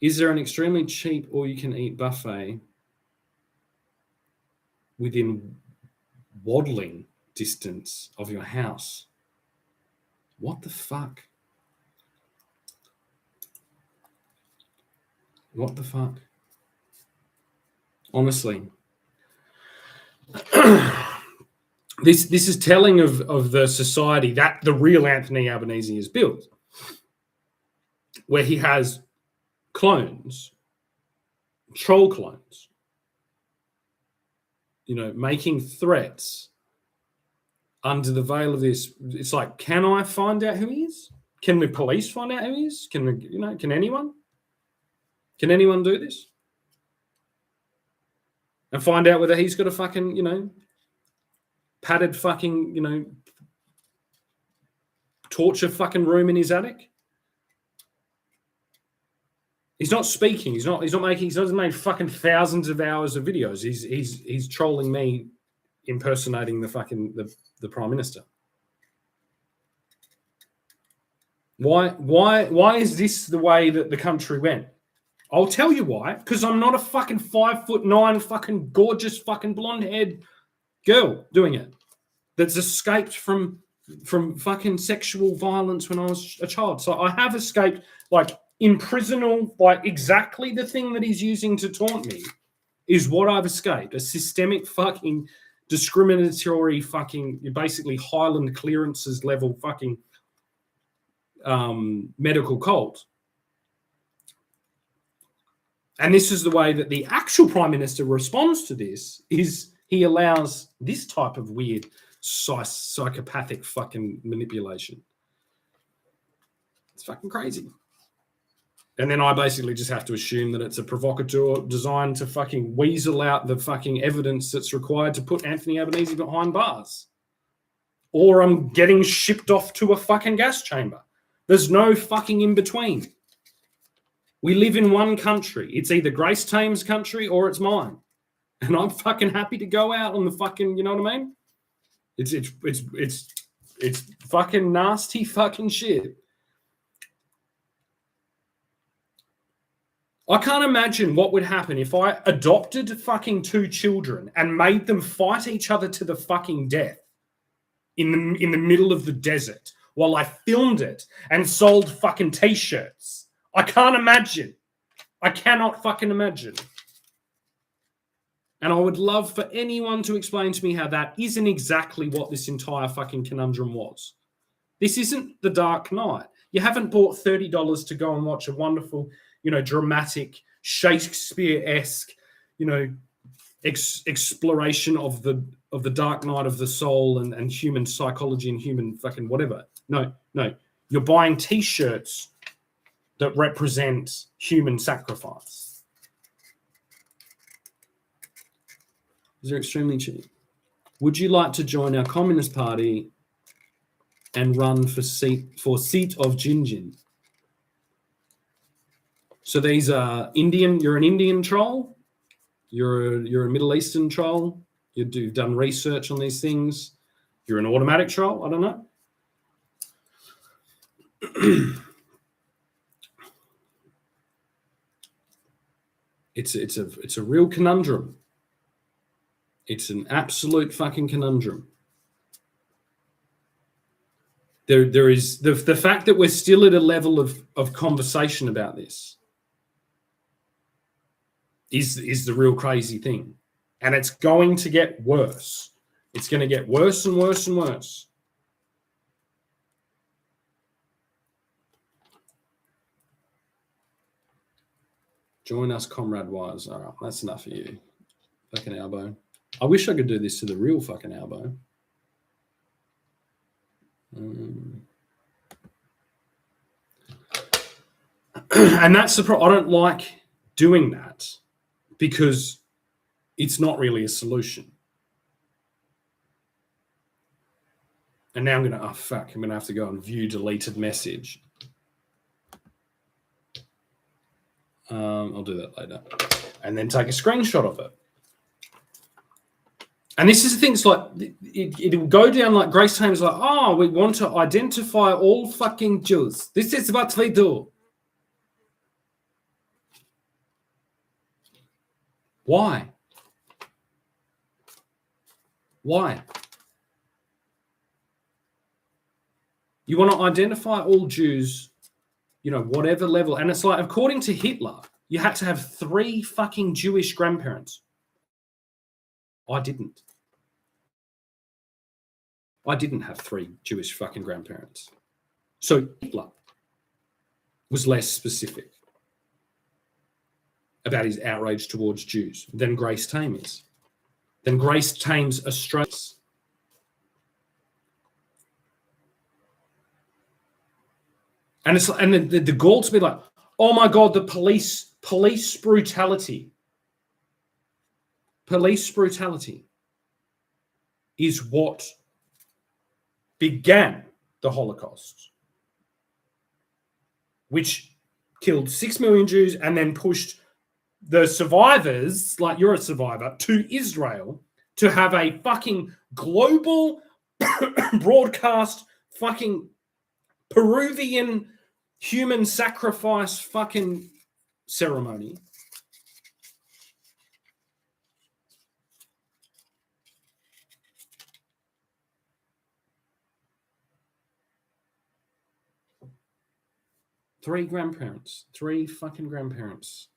Is there an extremely cheap all-you-can-eat buffet within waddling distance of your house? What the fuck? What the fuck? Honestly. This is telling of the society that the real Anthony Albanese has built, where he has clones, troll clones, you know, making threats under the veil of this. It's like, can I find out who he is? Can the police find out who he is? Can anyone? Can anyone do this? And find out whether he's got a fucking, you know, padded fucking, you know, torture fucking room in his attic? He's not speaking. He doesn't make fucking thousands of hours of videos. He's trolling me, impersonating the fucking the Prime Minister. Why is this the way that the country went? I'll tell you why. Because I'm not a fucking 5'9" fucking gorgeous fucking blonde-haired girl doing it that's escaped from fucking sexual violence when I was a child. So I have escaped, like, imprisonal, like exactly the thing that he's using to taunt me is what I've escaped. A systemic fucking discriminatory fucking, basically Highland clearances level fucking medical cult. And this is the way that the actual Prime Minister responds to this, is he allows this type of weird psychopathic fucking manipulation. It's fucking crazy. And then I basically just have to assume that it's a provocateur designed to fucking weasel out the fucking evidence that's required to put Anthony Albanese behind bars. Or I'm getting shipped off to a fucking gas chamber. There's no fucking in between. We live in one country. It's either Grace Tame's country or it's mine. And I'm fucking happy to go out on the fucking, you know what I mean? It's fucking nasty fucking shit. I can't imagine what would happen if I adopted fucking 2 children and made them fight each other to the fucking death in the middle of the desert while I filmed it and sold fucking t-shirts. I can't imagine. I cannot fucking imagine. And I would love for anyone to explain to me how that isn't exactly what this entire fucking conundrum was. This isn't The Dark Knight. You haven't bought $30 to go and watch a wonderful, dramatic, Shakespeare-esque, exploration of the dark night of the soul and human psychology and human fucking whatever. No. You're buying T-shirts that represent human sacrifice. These are extremely cheap. Would you like to join our Communist Party and run for seat of Jinjin? So these are Indian. You're an Indian troll. You're a Middle Eastern troll. You've done research on these things. You're an automatic troll. I don't know. It's a real conundrum. It's an absolute fucking conundrum. There is the fact that we're still at a level of conversation about this is the real crazy thing. And it's going to get worse. It's going to get worse and worse and worse. Join us, Comrade Wise. All right, that's enough of you. Fucking Albo. I wish I could do this to the real fucking Albo. And that's the problem. I don't like doing that because it's not really a solution. And now I'm going to have to go and view deleted message. I'll do that later. And then take a screenshot of it. And this is the thing, it's like, it'll go down like Grace Tame's like, oh, we want to identify all fucking Jews. This is what we do. Why? Why? You want to identify all Jews, whatever level. And it's like, according to Hitler, you had to have 3 fucking Jewish grandparents. I didn't have 3 Jewish fucking grandparents. So Hitler was less specific about his outrage towards Jews than Grace Tame is. Than Grace Tame's Australians. And it's the goal to be like, oh my God, the police brutality. Police brutality is what began the Holocaust, which killed 6 million Jews and then pushed the survivors, like you're a survivor, to Israel to have a fucking global broadcast fucking Peruvian human sacrifice fucking ceremony. Three fucking grandparents.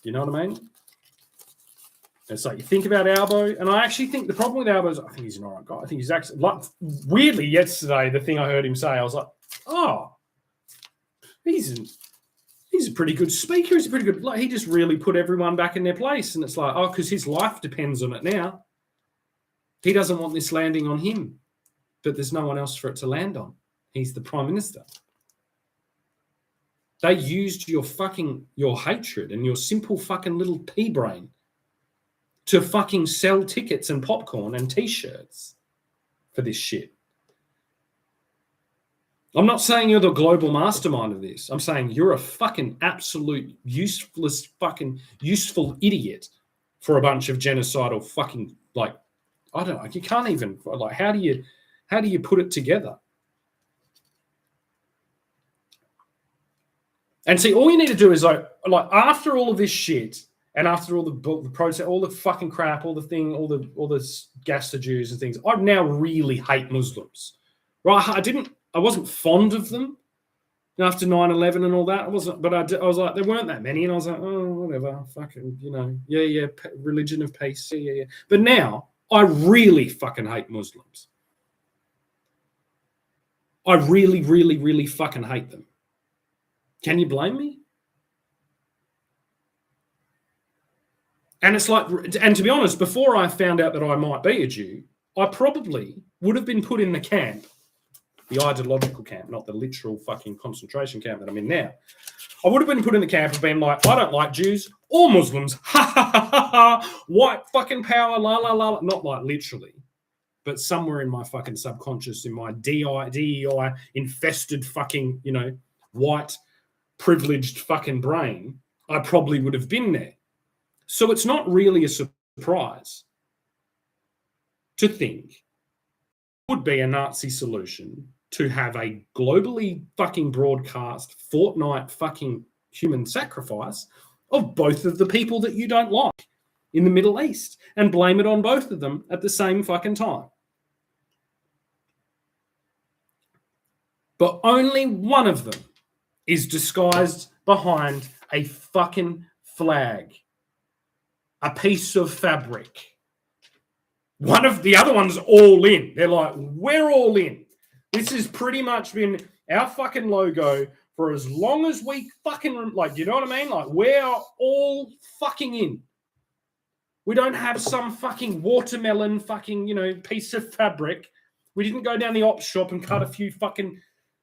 You know what I mean? It's like you think about Albo, and I actually think the problem with Albo is I think he's an alright guy. I think he's actually, like, weirdly yesterday, the thing I heard him say, I was like, oh, he's a pretty good speaker. He's a pretty good, like, he just really put everyone back in their place. And it's like, oh, because his life depends on it now. He doesn't want this landing on him, but there's no one else for it to land on. He's the Prime Minister. They used your hatred and your simple fucking little pea brain to fucking sell tickets and popcorn and T-shirts for this shit. I'm not saying you're the global mastermind of this. I'm saying you're a fucking absolute useless fucking useful idiot for a bunch of genocidal fucking, like, I don't know. You can't even, like, how do you put it together? And see, all you need to do is like after all of this shit, and after all the process, all the fucking crap, all the gas to Jews and things, I now really hate Muslims. Right? I wasn't fond of them after 9/11 and all that. I wasn't, but I was like, there weren't that many, and I was like, oh, whatever, fucking, yeah, religion of peace, yeah. But now I really fucking hate Muslims. I really, really, really fucking hate them. Can you blame me? And it's like, and to be honest, before I found out that I might be a Jew, I probably would have been put in the camp, the ideological camp, not the literal fucking concentration camp that I'm in now. I would have been put in the camp of being like, I don't like Jews or Muslims. Ha ha ha ha ha. White fucking power, la la la. Not like literally, but somewhere in my fucking subconscious, in my DEI infested fucking, white privileged fucking brain, I probably would have been there. So it's not really a surprise to think it would be a Nazi solution to have a globally fucking broadcast fortnight fucking human sacrifice of both of the people that you don't like in the Middle East and blame it on both of them at the same fucking time. But only one of them is disguised behind a fucking flag, a piece of fabric. One of the other ones all in. They're like, we're all in. This has pretty much been our fucking logo for as long as we fucking, like, you know what I mean? Like, we're all fucking in. We don't have some fucking watermelon fucking, piece of fabric. We didn't go down the op shop and cut a few fucking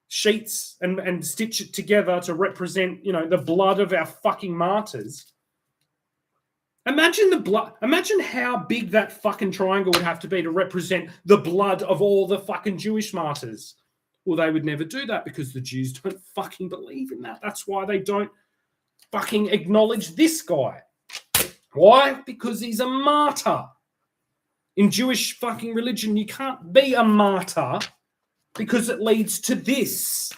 sheets and stitch it together to represent, the blood of our fucking martyrs. Imagine the blood. Imagine how big that fucking triangle would have to be to represent the blood of all the fucking Jewish martyrs. Well, they would never do that because the Jews don't fucking believe in that. That's why they don't fucking acknowledge this guy. Why? Because he's a martyr. In Jewish fucking religion, you can't be a martyr because it leads to this.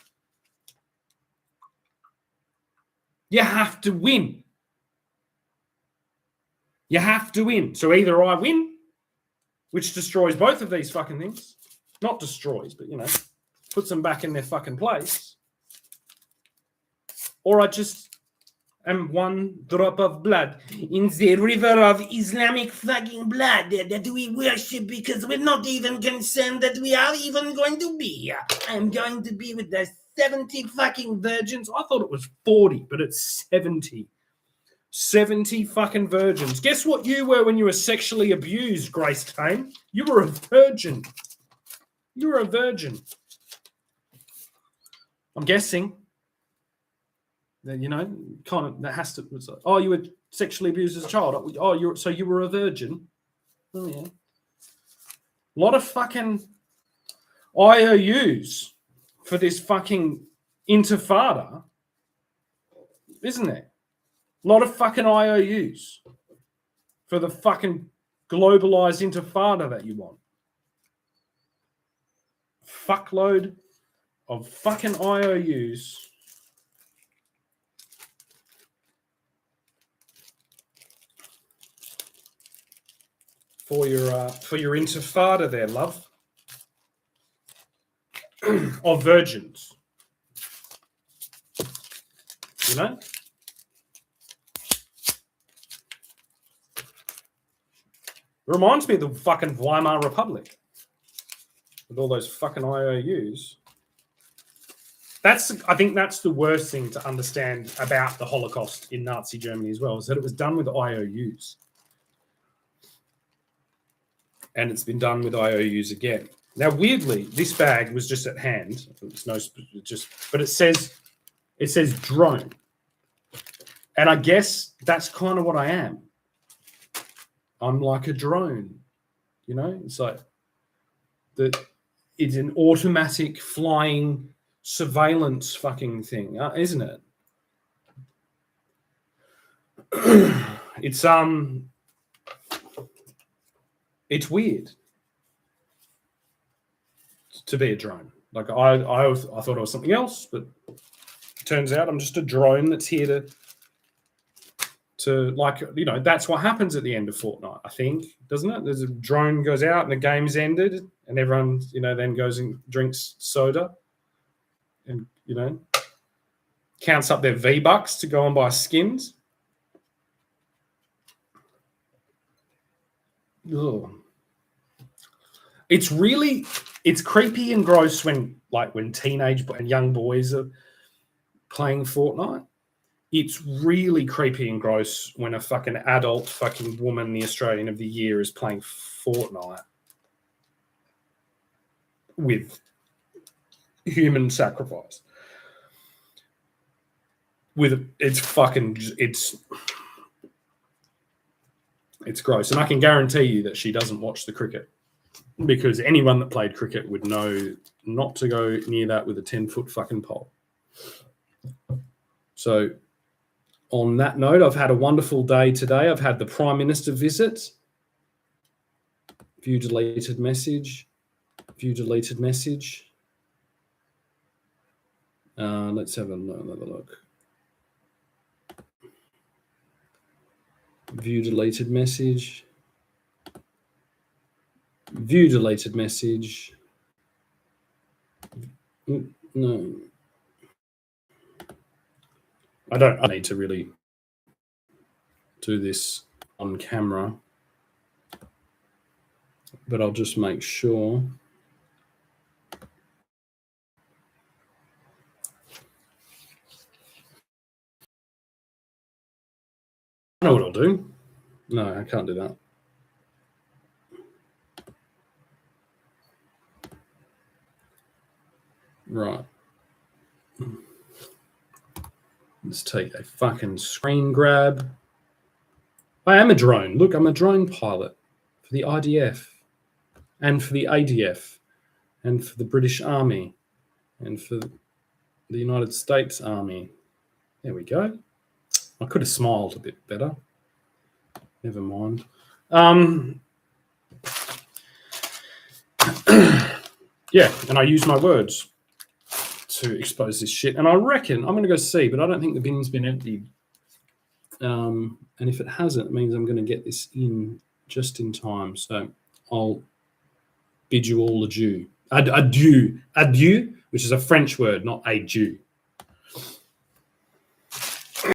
You have to win. You have to win. So either I win, which destroys both of these fucking things. Not destroys, but, puts them back in their fucking place. Or I just am one drop of blood in the river of Islamic fucking blood that we worship because we're not even concerned that we are even going to be here. I'm going to be with the 70 fucking virgins. I thought it was 40, but it's 70. 70 fucking virgins. Guess what you were when you were sexually abused, Grace Tame? You were a virgin. You were a virgin. I'm guessing that, kind of, that has to, oh, you were sexually abused as a child. Oh, you were a virgin. Oh, yeah. A lot of fucking IOUs for this fucking intifada, isn't there? A lot of fucking IOUs for the fucking globalized intifada that you want. Fuckload of fucking IOUs for your intifada there, love. Of virgins. It reminds me of the fucking Weimar Republic with all those fucking IOUs. I think that's the worst thing to understand about the Holocaust in Nazi Germany as well, is that it was done with IOUs. and it's been done with IOUs again. Now, weirdly, this bag was just at hand. It's but it says drone, and I guess that's kind of what I am. I'm like a drone, you know. It's like it's an automatic flying surveillance fucking thing, isn't it? It's weird to be a drone. Like I thought I was something else, but it turns out I'm just a drone that's here to like, you know, that's what happens at the end of Fortnite, I think, doesn't it? There's a drone goes out and the game's ended, and everyone, you know, then goes and drinks soda, and, you know, counts up their V-Bucks to go and buy skins. Ugh. It's creepy and gross when teenage and young boys are playing Fortnite. It's really creepy and gross when a fucking adult fucking woman, the Australian of the Year, is playing Fortnite with human sacrifice. It's gross. And I can guarantee you that she doesn't watch the cricket, because anyone that played cricket would know not to go near that with a 10-foot fucking pole. So on that note, I've had a wonderful day today. I've had the Prime Minister visit. View deleted message. View deleted message. Let's have another look. View deleted message. View deleted message. No. I need to really do this on camera, but I'll just make sure. I know what I'll do. No, I can't do that. Right. Let's take a fucking screen grab. I am a drone. Look, I'm a drone pilot for the IDF and for the ADF and for the British Army and for the United States Army. There we go. I could have smiled a bit better. Never mind. Yeah, and I use my words to expose this shit. And I reckon I'm going to go see, but I don't think the bin's been emptied. And if it hasn't, it means I'm going to get this in just in time. So I'll bid you all adieu. Adieu, which is a French word, not adieu.